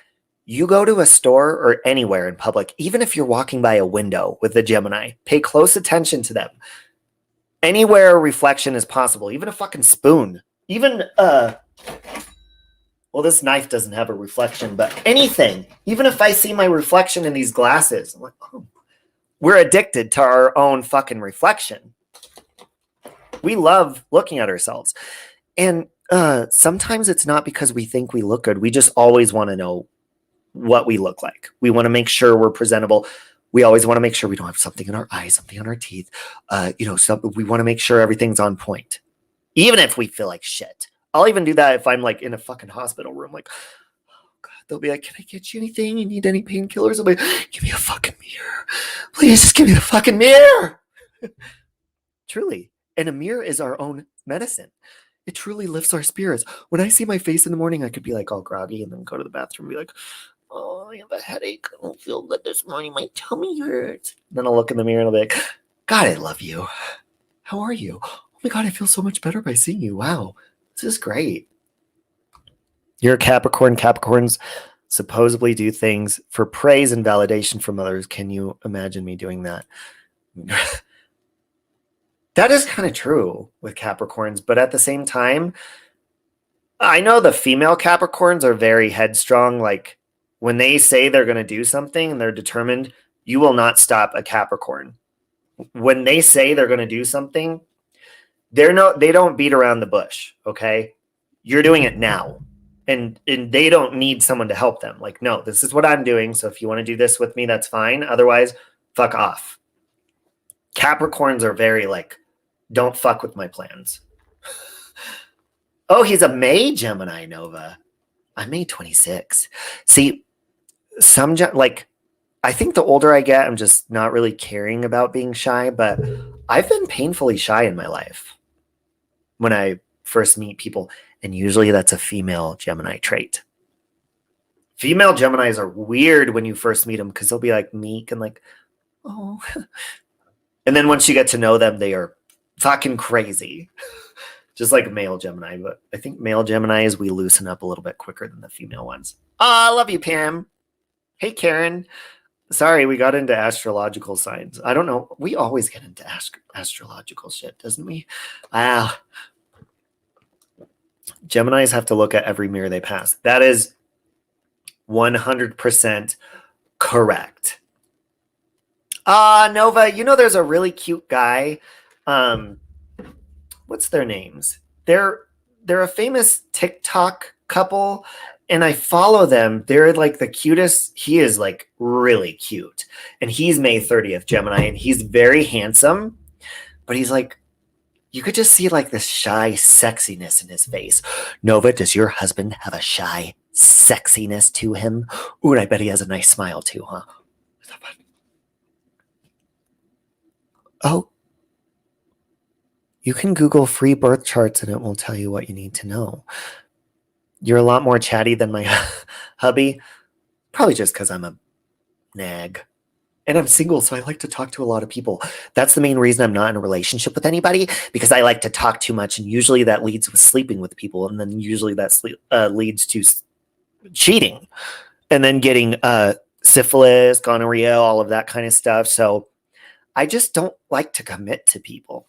You go to a store or anywhere in public, even if you're walking by a window with a Gemini, pay close attention to them. Anywhere reflection is possible, even a fucking spoon, even well, this knife doesn't have a reflection, but anything, even if I see my reflection in these glasses, I'm like, oh, we're addicted to our own fucking reflection. We love looking at ourselves. And sometimes it's not because we think we look good. We just always want to know what we look like. We want to make sure we're presentable. We always want to make sure we don't have something in our eyes, something on our teeth. We want to make sure everything's on point, even if we feel like shit. I'll even do that if I'm like in a fucking hospital room. Like, oh God, they'll be like, can I get you anything? You need any painkillers? I'll be like, give me a fucking mirror. Please just give me the fucking mirror. Truly. And a mirror is our own medicine. It truly lifts our spirits. When I see my face in the morning, I could be like all groggy and then go to the bathroom and be like, oh, I have a headache. I don't feel good this morning. My tummy hurts. Then I'll look in the mirror and I'll be like, God, I love you. How are you? Oh my God, I feel so much better by seeing you. Wow. This is great. You're a Capricorn. Capricorns supposedly do things for praise and validation from others. Can you imagine me doing that? That is kind of true with Capricorns, but at the same time, I know the female Capricorns are very headstrong. Like when they say they're going to do something and they're determined, you will not stop a Capricorn. When they say they're going to do something, they don't beat around the bush. Okay. You're doing it now. And they don't need someone to help them. Like, no, this is what I'm doing. So if you want to do this with me, that's fine. Otherwise, fuck off. Capricorns are very like, don't fuck with my plans. Oh, he's a May Gemini, Nova. I'm May 26. See, I think the older I get, I'm just not really caring about being shy, but I've been painfully shy in my life when I first meet people. And usually that's a female Gemini trait. Female Geminis are weird when you first meet them because they'll be like meek and like, oh. And then once you get to know them, they are fucking crazy. Just like a male Gemini. But I think male Geminis, we loosen up a little bit quicker than the female ones. Oh, I love you, Pam. Hey, Karen. Sorry, we got into astrological signs. I don't know. We always get into astrological shit, doesn't we? Wow. Geminis have to look at every mirror they pass. That is 100% correct. Nova, there's a really cute guy. What's their names? They're a famous TikTok couple, and I follow them. They're like the cutest. He is like really cute. And he's May 30th Gemini, and he's very handsome, but he's like You could just see like this shy sexiness in his face. Nova, does your husband have a shy sexiness to him? Ooh, and I bet he has a nice smile too, huh? Oh, you can Google free birth charts and it will tell you what you need to know. You're a lot more chatty than my hubby. Probably just because I'm a nag. And I'm single, so I like to talk to a lot of people. That's the main reason I'm not in a relationship with anybody, because I like to talk too much, and usually that leads with sleeping with people, and then usually that leads to cheating, and then getting syphilis, gonorrhea, all of that kind of stuff. So I just don't like to commit to people.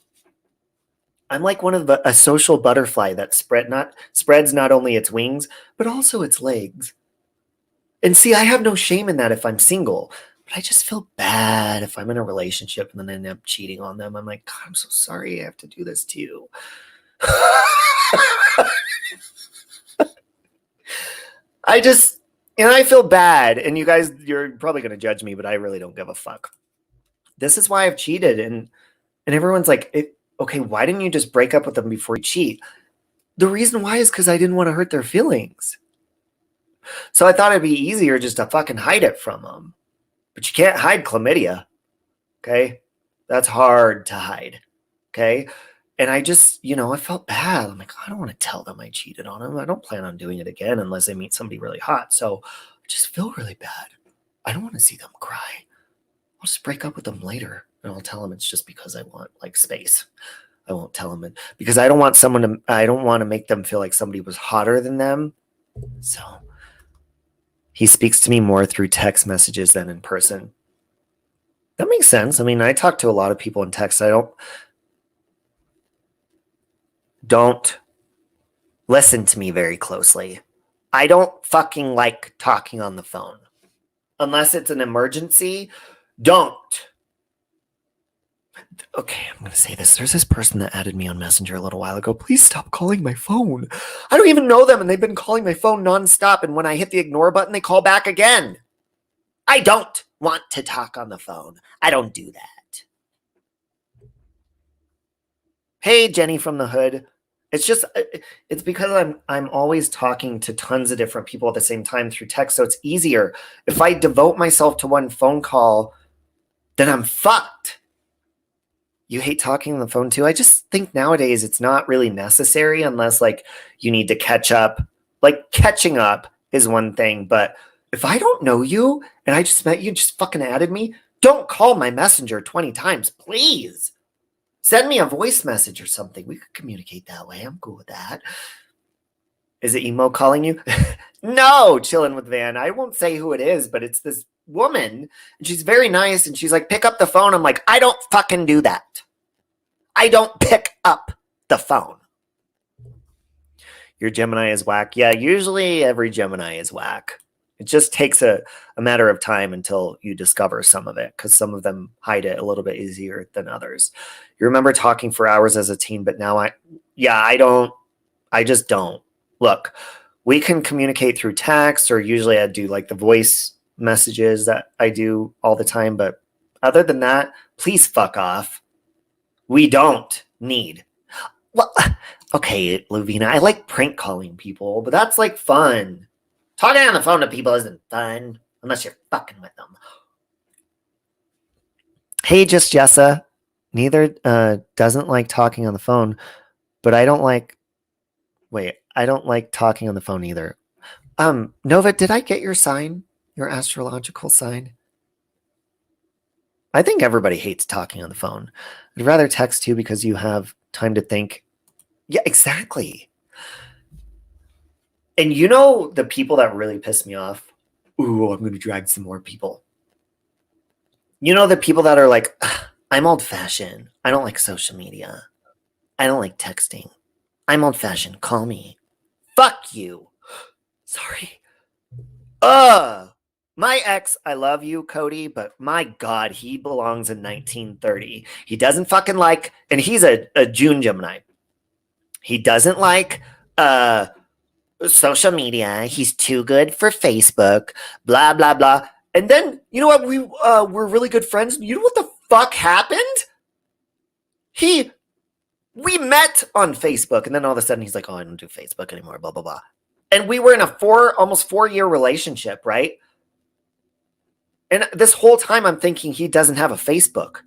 I'm like a social butterfly that spreads not only its wings, but also its legs. And see, I have no shame in that if I'm single. But I just feel bad if I'm in a relationship and then I end up cheating on them. I'm like, God, I'm so sorry I have to do this to you. I feel bad. And you guys, you're probably going to judge me, but I really don't give a fuck. This is why I've cheated. And everyone's like, okay, why didn't you just break up with them before you cheat? The reason why is because I didn't want to hurt their feelings. So I thought it'd be easier just to fucking hide it from them. But you can't hide chlamydia, okay? That's hard to hide, okay? And I just, I felt bad. I'm like, I don't want to tell them I cheated on them. I don't plan on doing it again unless I meet somebody really hot. So I just feel really bad. I don't want to see them cry. I'll just break up with them later, and I'll tell them it's just because I want, like, space. I won't tell them it because I don't want to make them feel like somebody was hotter than them. So he speaks to me more through text messages than in person. That makes sense. I mean, I talk to a lot of people in text. I don't listen to me very closely. I don't fucking like talking on the phone. Unless it's an emergency, don't. Okay, I'm going to say this. There's this person that added me on Messenger a little while ago. Please stop calling my phone. I don't even know them, and they've been calling my phone nonstop, and when I hit the ignore button, they call back again. I don't want to talk on the phone. I don't do that. Hey, Jenny from the Hood. It's because I'm always talking to tons of different people at the same time through text, so it's easier. If I devote myself to one phone call, then I'm fucked. You hate talking on the phone too? I just think nowadays it's not really necessary unless like you need to catch up. Like catching up is one thing, but if I don't know you and I just met you, just fucking added me, don't call my messenger 20 times, please. Send me a voice message or something. We could communicate that way. I'm cool with that. Is it emo calling you? No, chilling with Van. I won't say who it is, but it's this woman, and she's very nice, and she's like, pick up the phone. I'm like, I don't fucking do that. I don't pick up the phone. Your Gemini is whack. Yeah, usually every Gemini is whack. It just takes a matter of time until you discover some of it, because some of them hide it a little bit easier than others. You remember talking for hours as a teen, but now I just don't. Look, we can communicate through text, or usually I do like the voice messages that I do all the time. But other than that, please fuck off. We don't need. Well, okay, Lovina, I like prank calling people, but that's like fun. Talking on the phone to people isn't fun unless you're fucking with them. Hey, just Jessa. Neither doesn't like talking on the phone, but I don't like talking on the phone either. Nova, did I get your sign? Your astrological sign? I think everybody hates talking on the phone. I'd rather text you because you have time to think. Yeah, exactly. And you know the people that really piss me off? Ooh, I'm going to drag some more people. You know the people that are like, I'm old-fashioned. I don't like social media. I don't like texting. I'm old-fashioned. Call me. Fuck you. Sorry. My ex, I love you, Cody, but my God, he belongs in 1930. He doesn't fucking like, and he's a June Gemini. He doesn't like social media. He's too good for Facebook, blah, blah, blah. And then, you know what? We're really good friends. You know what the fuck happened? We We met on Facebook, and then all of a sudden he's like, oh, I don't do Facebook anymore, blah, blah, blah. And we were in a almost 4-year relationship, right? And this whole time I'm thinking he doesn't have a Facebook.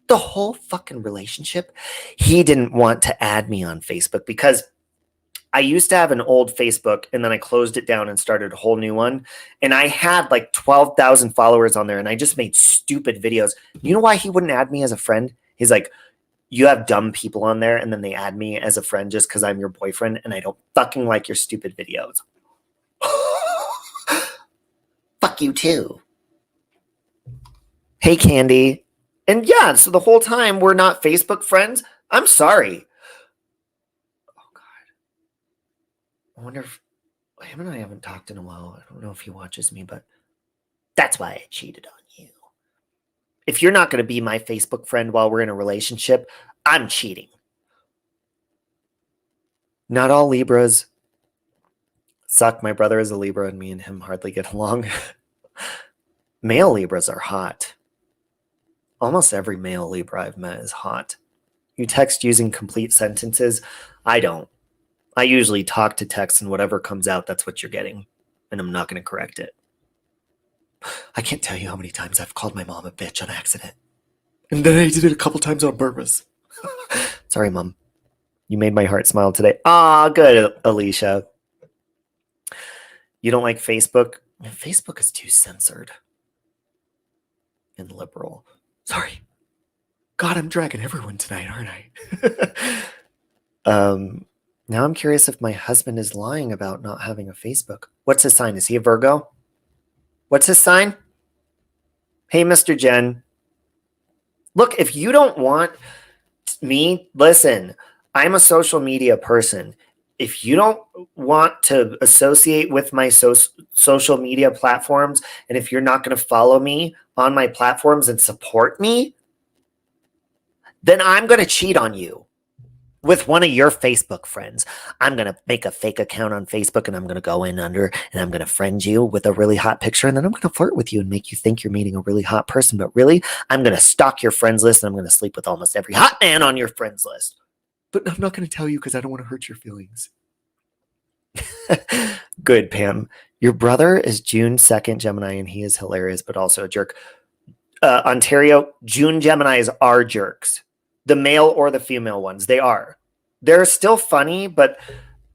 The whole fucking relationship, he didn't want to add me on Facebook because I used to have an old Facebook and then I closed it down and started a whole new one. And I had like 12,000 followers on there and I just made stupid videos. You know why he wouldn't add me as a friend? He's like, you have dumb people on there and then they add me as a friend just because I'm your boyfriend and I don't fucking like your stupid videos. Fuck you too. Hey, Candy. And yeah, so the whole time we're not Facebook friends. I'm sorry. Oh, God. I wonder if him and I haven't talked in a while. I don't know if he watches me, but that's why I cheated on you. If you're not going to be my Facebook friend while we're in a relationship, I'm cheating. Not all Libras suck. My brother is a Libra and me and him hardly get along. Male Libras are hot. Almost every male Libra I've met is hot. You text using complete sentences. I don't. I usually talk to text and whatever comes out, that's what you're getting. And I'm not going to correct it. I can't tell you how many times I've called my mom a bitch on accident. And then I did it a couple times on purpose. Sorry, Mom. You made my heart smile today. Ah, good, Alicia. You don't like Facebook? Facebook is too censored. And liberal. Sorry. God, I'm dragging everyone tonight, aren't I? Now I'm curious if my husband is lying about not having a Facebook. What's his sign? Is he a Virgo? What's his sign? Hey, Mr. Jen. Look, if you don't want me, listen, I'm a social media person. If you don't want to associate with my social media platforms, and if you're not going to follow me on my platforms and support me, then I'm going to cheat on you with one of your Facebook friends. I'm going to make a fake account on Facebook and I'm going to go in under and I'm going to friend you with a really hot picture. And then I'm going to flirt with you and make you think you're meeting a really hot person. But really, I'm going to stalk your friends list and I'm going to sleep with almost every hot man on your friends list. But I'm not going to tell you because I don't want to hurt your feelings. Good, Pam. Your brother is June 2nd Gemini and he is hilarious, but also a jerk. Ontario, June Geminis are jerks. The male or the female ones, they are. They're still funny, but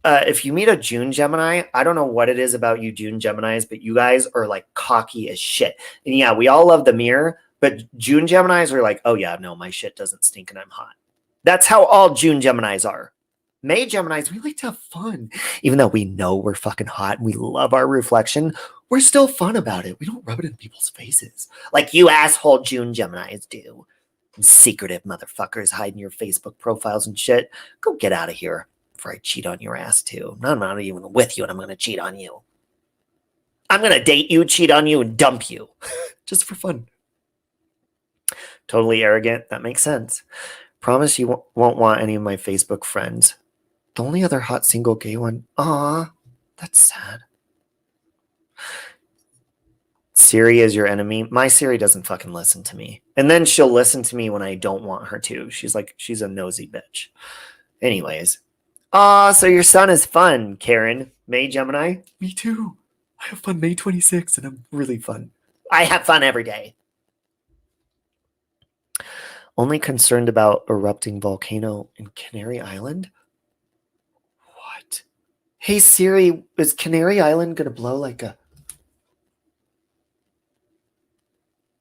if you meet a June Gemini, I don't know what it is about you June Geminis, but you guys are like cocky as shit. And yeah, we all love the mirror, but June Geminis are like, oh yeah, no, my shit doesn't stink and I'm hot. That's how all June Geminis are. May Geminis, we like to have fun. Even though we know we're fucking hot and we love our reflection, we're still fun about it. We don't rub it in people's faces like you asshole June Geminis do. Secretive motherfuckers hiding your Facebook profiles and shit. Go get out of here before I cheat on your ass too. I'm not even with you and I'm going to cheat on you. I'm going to date you, cheat on you, and dump you. Just for fun. Totally arrogant. That makes sense. Promise you won't want any of my Facebook friends. The only other hot single gay one. Aw, that's sad. Siri is your enemy. My Siri doesn't fucking listen to me. And then she'll listen to me when I don't want her to. She's a nosy bitch. Anyways. So your son is fun, Karen. May Gemini? Me too. I have fun May 26th and I'm really fun. I have fun every day. Only concerned about erupting volcano in Canary Island? What? Hey Siri, is Canary Island gonna blow like a...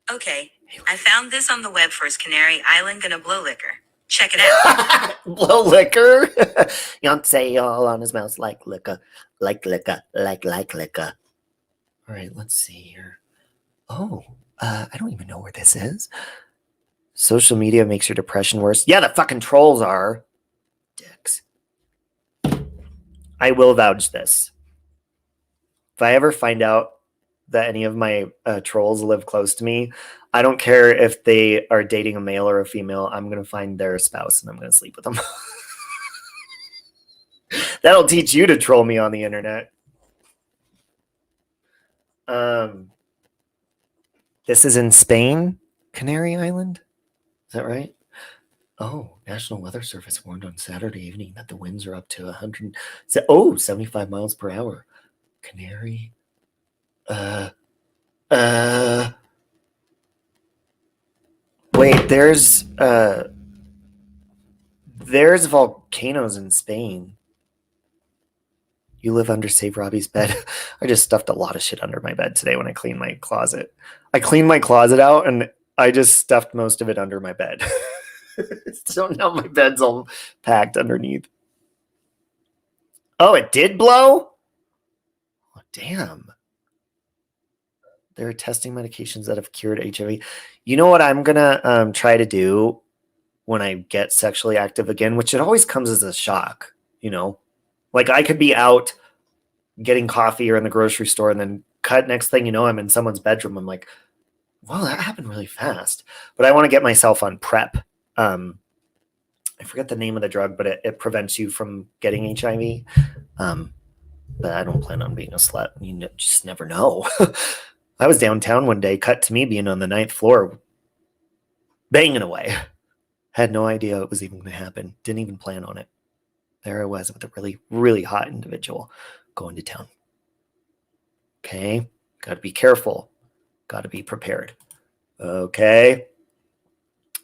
Okay, I found this on the web for is Canary Island gonna blow liquor. Check it out. Blow liquor? Yonsei all on his mouth like liquor, like liquor, like liquor. All right, let's see here. Oh, I don't even know where this is. Social media makes your depression worse. Yeah, the fucking trolls are. Dicks. I will vouch this. If I ever find out that any of my trolls live close to me, I don't care if they are dating a male or a female. I'm going to find their spouse and I'm going to sleep with them. That'll teach you to troll me on the internet. This is in Spain, Canary Island. Is that right? Oh, National Weather Service warned on Saturday evening that the winds are up to 75 miles per hour. Canary. Uh, uh, Wait, there's volcanoes in Spain. You live under Save Robbie's bed. I just stuffed a lot of shit under my bed today when I cleaned my closet. I cleaned my closet out and I just stuffed most of it under my bed. So now my bed's all packed underneath. Oh, it did blow? Oh, damn. They're testing medications that have cured HIV. You know what I'm going to try to do when I get sexually active again, which it always comes as a shock, you know? Like I could be out getting coffee or in the grocery store and then next thing you know, I'm in someone's bedroom. I'm like, wow, that happened really fast. But I want to get myself on PrEP. I forget the name of the drug, but it prevents you from getting HIV. But I don't plan on being a slut. You just never know. I was downtown one day, cut to me being on the 9th floor, banging away. Had no idea it was even going to happen. Didn't even plan on it. There I was with a really, really hot individual going to town. Okay. Got to be careful. Got to be prepared. Okay.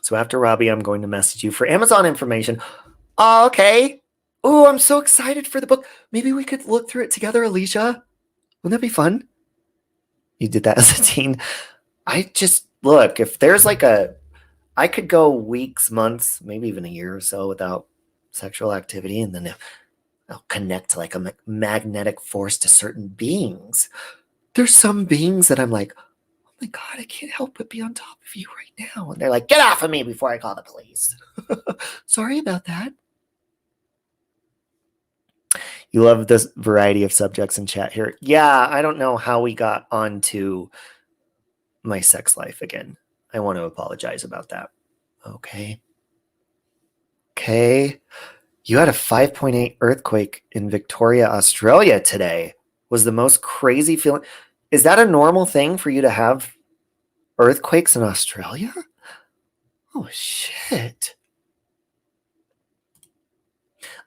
So after Robbie, I'm going to message you for Amazon information. Oh, okay. Oh, I'm so excited for the book. Maybe we could look through it together, Alicia. Wouldn't that be fun? You did that as a teen. I just, look, if there's like I could go weeks, months, maybe even a year or so without sexual activity, and then I'll connect like a magnetic force to certain beings. There's some beings that I'm like, oh my God, I can't help but be on top of you right now. And they're like, get off of me before I call the police. Sorry about that. You love this variety of subjects in chat here. Yeah, I don't know how we got onto my sex life again. I want to apologize about that. Okay. Okay. You had a 5.8 earthquake in Victoria, Australia today. Was the most crazy feeling. Is that a normal thing for you to have earthquakes in Australia? Oh, shit.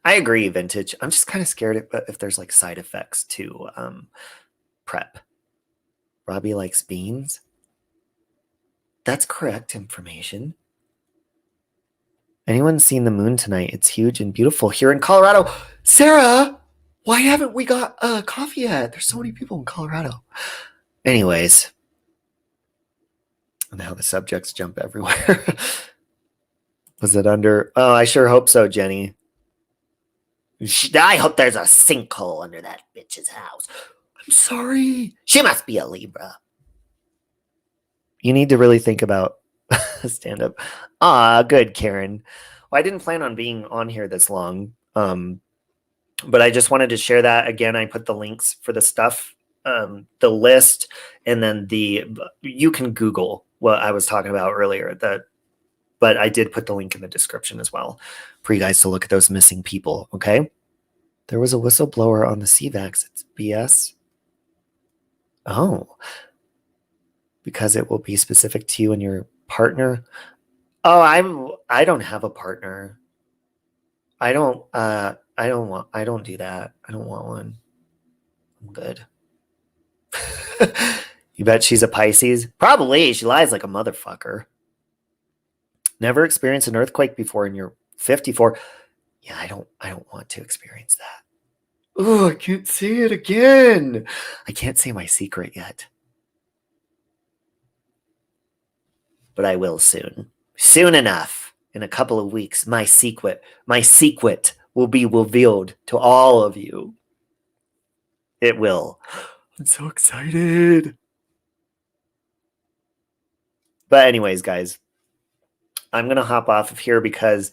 I agree, Vintage. I'm just kind of scared if there's like side effects to PrEP. Robbie likes beans. That's correct information. Anyone seen the moon tonight? It's huge and beautiful here in Colorado. Sarah, why haven't we got coffee yet? There's so many people in Colorado. Anyways, now the subjects jump everywhere. Was it under? Oh, I sure hope so, Jenny. I hope there's a sinkhole under that bitch's house. I'm sorry. She must be a Libra. You need to really think about stand up. Ah, good, Karen. Well, I didn't plan on being on here this long. But I just wanted to share that. Again, I put the links for the stuff, the list, and then you can Google what I was talking about earlier. But I did put the link in the description as well for you guys to look at those missing people, okay? There was a whistleblower on the CVAX. It's BS. Oh. Because it will be specific to you and your partner. Oh, I don't have a partner. I don't do that. I don't want one. I'm good. You bet she's a Pisces? Probably. She lies like a motherfucker. Never experienced an earthquake before and you're 54. Yeah, I don't want to experience that. Oh, I can't say it again. I can't say my secret yet. But I will soon. Soon enough. In a couple of weeks, my secret will be revealed to all of you. It will. I'm so excited. But anyways, guys, I'm going to hop off of here because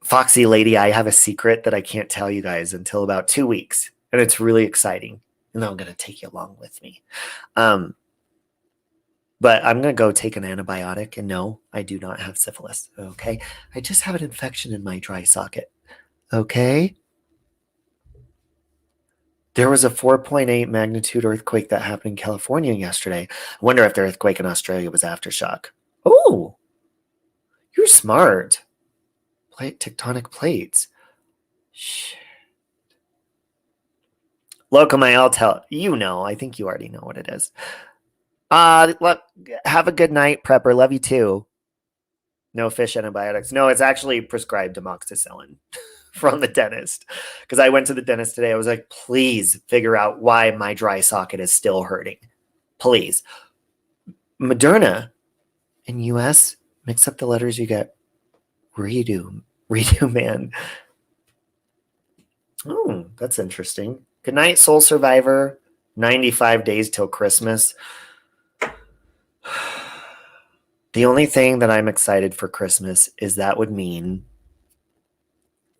Foxy Lady, I have a secret that I can't tell you guys until about 2 weeks. And it's really exciting. And I'm going to take you along with me. But I'm going to go take an antibiotic. And no, I do not have syphilis. Okay. I just have an infection in my dry socket. Okay. There was a 4.8 magnitude earthquake that happened in California yesterday. I wonder if the earthquake in Australia was aftershock. Oh, You're smart. Tectonic plates. Shit. Locomai, I'll tell you. I think you already know what it is. Have a good night, prepper. Love you too. No fish antibiotics. No, it's actually prescribed amoxicillin from the dentist. Because I went to the dentist today. I was like, please figure out why my dry socket is still hurting. Please. Moderna in US, mix up the letters, you get redo man. Oh, that's interesting. Good night, Soul Survivor. 95 days till Christmas. The only thing that I'm excited for Christmas is that would mean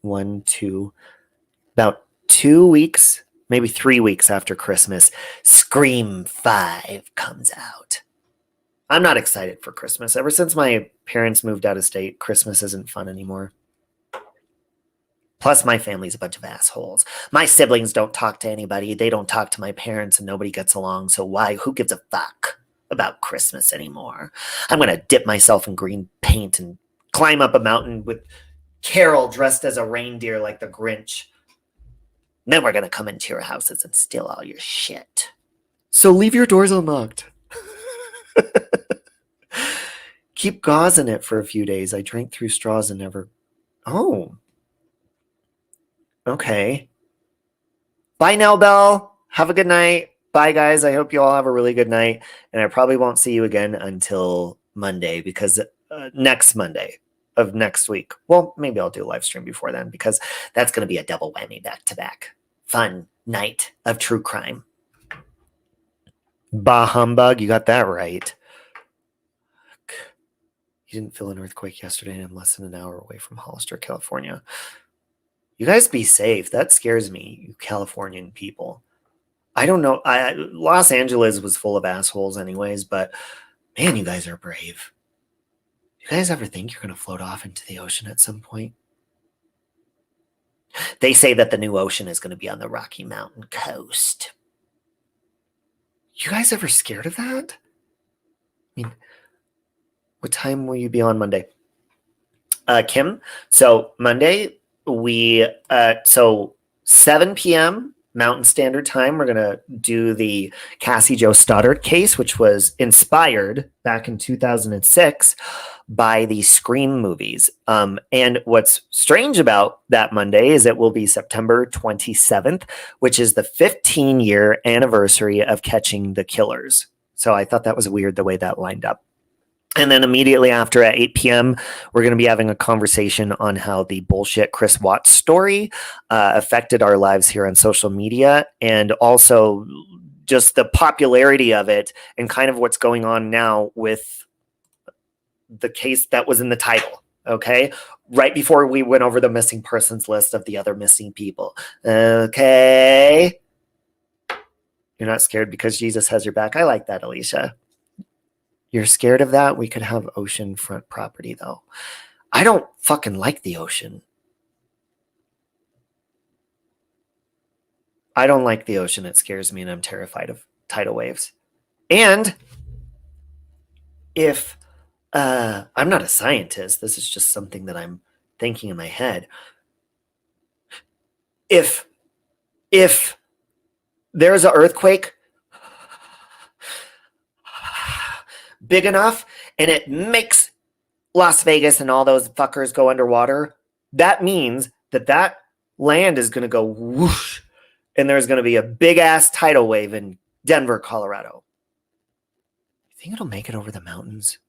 about 2 weeks, maybe 3 weeks after Christmas, Scream 5 comes out. I'm not excited for Christmas. Ever since my parents moved out of state, Christmas isn't fun anymore. Plus, my family's a bunch of assholes. My siblings don't talk to anybody. They don't talk to my parents, and nobody gets along. So who gives a fuck about Christmas anymore? I'm going to dip myself in green paint and climb up a mountain with Carol dressed as a reindeer like the Grinch. Then we're going to come into your houses and steal all your shit. So leave your doors unlocked. Keep gauze in it for a few days. I drank through straws and never... Oh. Okay. Bye now, Belle. Have a good night. Bye, guys. I hope you all have a really good night. And I probably won't see you again until Monday, because next Monday of next week. Well, maybe I'll do a live stream before then, because that's going to be a double whammy back-to-back. Fun night of true crime. Bah humbug. You got that right. You didn't feel an earthquake yesterday, and I'm less than an hour away from Hollister, California. You guys be safe. That scares me, you Californian people. I don't know. Los Angeles was full of assholes anyways, but man, you guys are brave. You guys ever think you're going to float off into the ocean at some point? They say that the new ocean is going to be on the Rocky Mountain coast. You guys ever scared of that? I mean, what time will you be on Monday? Kim, so Monday, so 7 p.m. Mountain Standard Time, we're going to do the Cassie Jo Stoddard case, which was inspired back in 2006 by the Scream movies. And what's strange about that Monday is it will be September 27th, which is the 15-year anniversary of catching the killers. So I thought that was weird the way that lined up. And then immediately after at 8 p.m., we're going to be having a conversation on how the bullshit Chris Watts story affected our lives here on social media, and also just the popularity of it and kind of what's going on now with the case that was in the title. Okay. Right before we went over the missing persons list of the other missing people. Okay. You're not scared because Jesus has your back. I like that, Alicia. You're scared of that? We could have oceanfront property, though. I don't fucking like the ocean. I don't like the ocean. It scares me, and I'm terrified of tidal waves. And if I'm not a scientist, this is just something that I'm thinking in my head. If there's an earthquake big enough and it makes Las Vegas and all those fuckers go underwater, that means that land is going to go whoosh, and there's going to be a big ass tidal wave in Denver, Colorado. You think it'll make it over the mountains?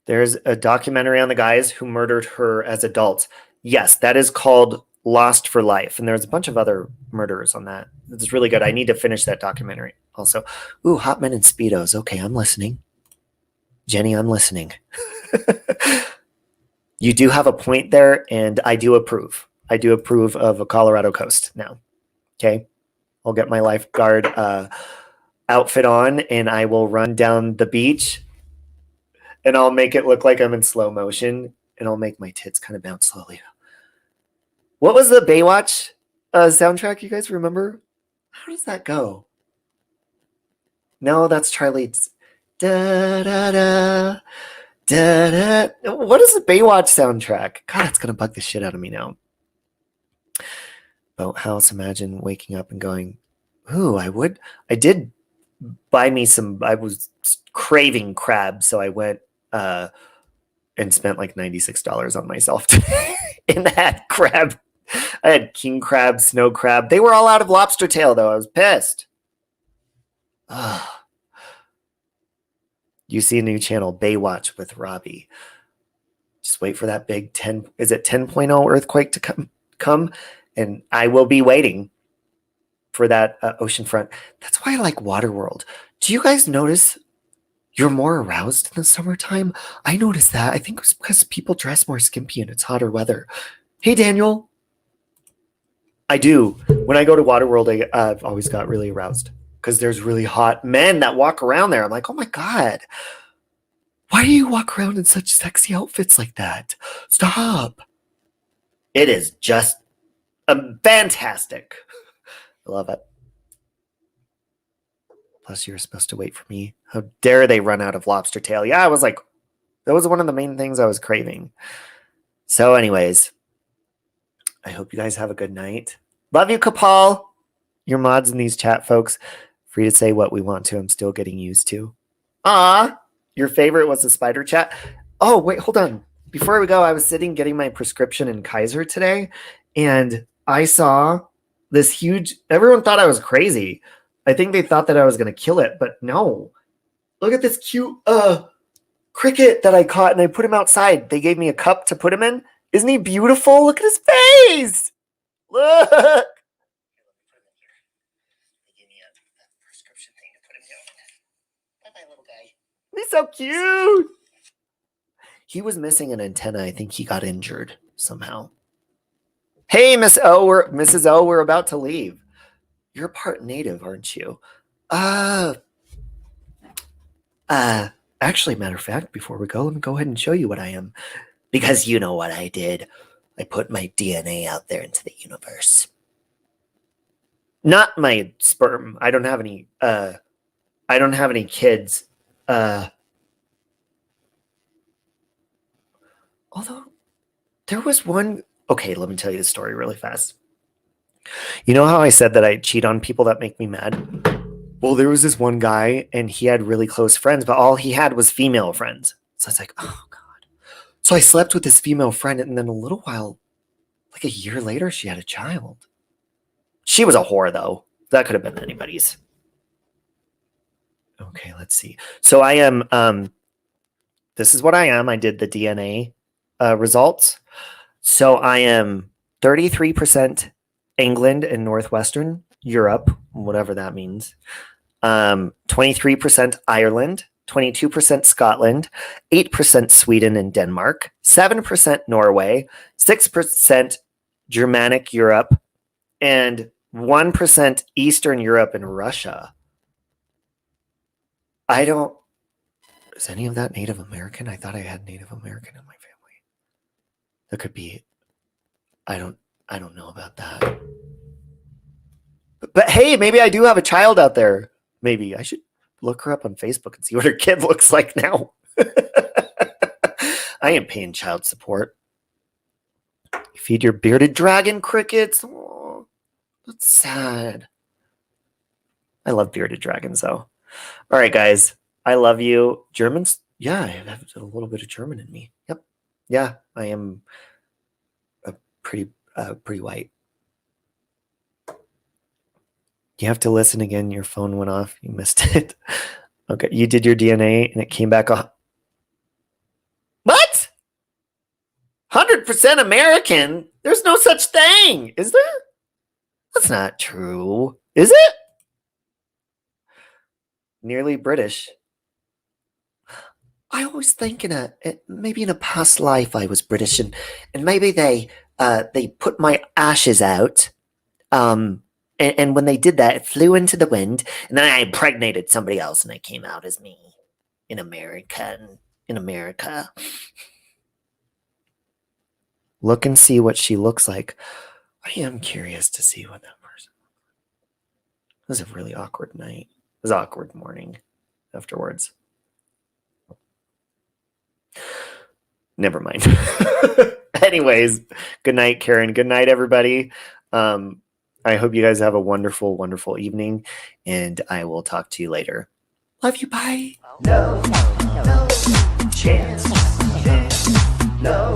There's a documentary on the guys who murdered her as adults. Yes, that is called Lost for Life. And there's a bunch of other murders on that. It's really good. I need to finish that documentary also. Ooh, hot men in Speedos. Okay, I'm listening. Jenny, I'm listening. You do have a point there, and I do approve. I do approve of a Colorado coast now. Okay? I'll get my lifeguard outfit on, and I will run down the beach, and I'll make it look like I'm in slow motion, and I'll make my tits kind of bounce slowly. What was the Baywatch soundtrack? You guys remember? How does that go? No, that's Charlie's. Da da da da da. What is the Baywatch soundtrack? God, it's gonna bug the shit out of me now. Boathouse. Imagine waking up and going, "Ooh, I did buy me some. I was craving crab, so I went and spent like $96 on myself today and had crab. I had king crab, snow crab. They were all out of lobster tail, though. I was pissed. Ugh. You see a new channel, Baywatch with Robbie. Just wait for that big 10, is it 10.0 earthquake to come? And I will be waiting for that oceanfront. That's why I like Waterworld. Do you guys notice you're more aroused in the summertime? I noticed that. I think it's because people dress more skimpy and it's hotter weather. Hey, Daniel. I do. When I go to Waterworld, I've always got really aroused because there's really hot men that walk around there. I'm like, oh my God. Why do you walk around in such sexy outfits like that? Stop. It is just fantastic. I love it. Plus, you're supposed to wait for me. How dare they run out of lobster tail? Yeah, I was like, that was one of the main things I was craving. So anyways, I hope you guys have a good night. Love you, Kapal. Your mods in these chat, folks. Free to say what we want to. I'm still getting used to. Your favorite was the spider chat. Oh, wait, hold on. Before we go, I was sitting getting my prescription in Kaiser today, and I saw this huge, everyone thought I was crazy. I think they thought that I was going to kill it, but no. Look at this cute cricket that I caught, and I put him outside. They gave me a cup to put him in. Isn't he beautiful? Look at his face. Look. They gave me a prescription thing to put him down. Bye-bye, little guy. He's so cute. He was missing an antenna. I think he got injured somehow. Hey, Mrs. O, we're about to leave. You're part native, aren't you? Actually, matter of fact, before we go, let me go ahead and show you what I am. Because you know what I did. I put my DNA out there into the universe. Not my sperm. I don't have any kids. Although there was one. Okay, let me tell you the story really fast. You know how I said that I cheat on people that make me mad? Well, there was this one guy and he had really close friends, but all he had was female friends. So it's like, oh God. So I slept with this female friend, and then a little while, like a year later, she had a child. She was a whore, though. That could have been anybody's. Okay, let's see. So I am, this is what I am. I did the DNA results. So I am 33% England and Northwestern Europe, whatever that means. 23% Ireland, 22% Scotland, 8% Sweden and Denmark, 7% Norway, 6% Germanic Europe, and 1% Eastern Europe and Russia. Is any of that Native American? I thought I had Native American in my family. That could be, I don't know about that. But hey, maybe I do have a child out there. Maybe I should look her up on Facebook and see what her kid looks like now. I am paying child support. Feed your bearded dragon crickets. Oh, that's sad. I love bearded dragons, though. All right, guys. I love you. Germans? Yeah, I have a little bit of German in me. Yep. Yeah, I am pretty white. You have to listen again. Your phone went off. You missed it. Okay, you did your DNA and it came back on. What? 100% American? There's no such thing, is there? That's not true. Is it? Nearly British. I always think maybe in a past life I was British, and maybe they put my ashes out. And when they did that, it flew into the wind, and then I impregnated somebody else, and I came out as me in America. Look and see what she looks like. I am curious to see what that person. It was a really awkward night. It was an awkward morning afterwards. Never mind. Anyways, good night, Karen. Good night, everybody. I hope you guys have a wonderful, wonderful evening, and I will talk to you later. Love you. Bye. No chance. No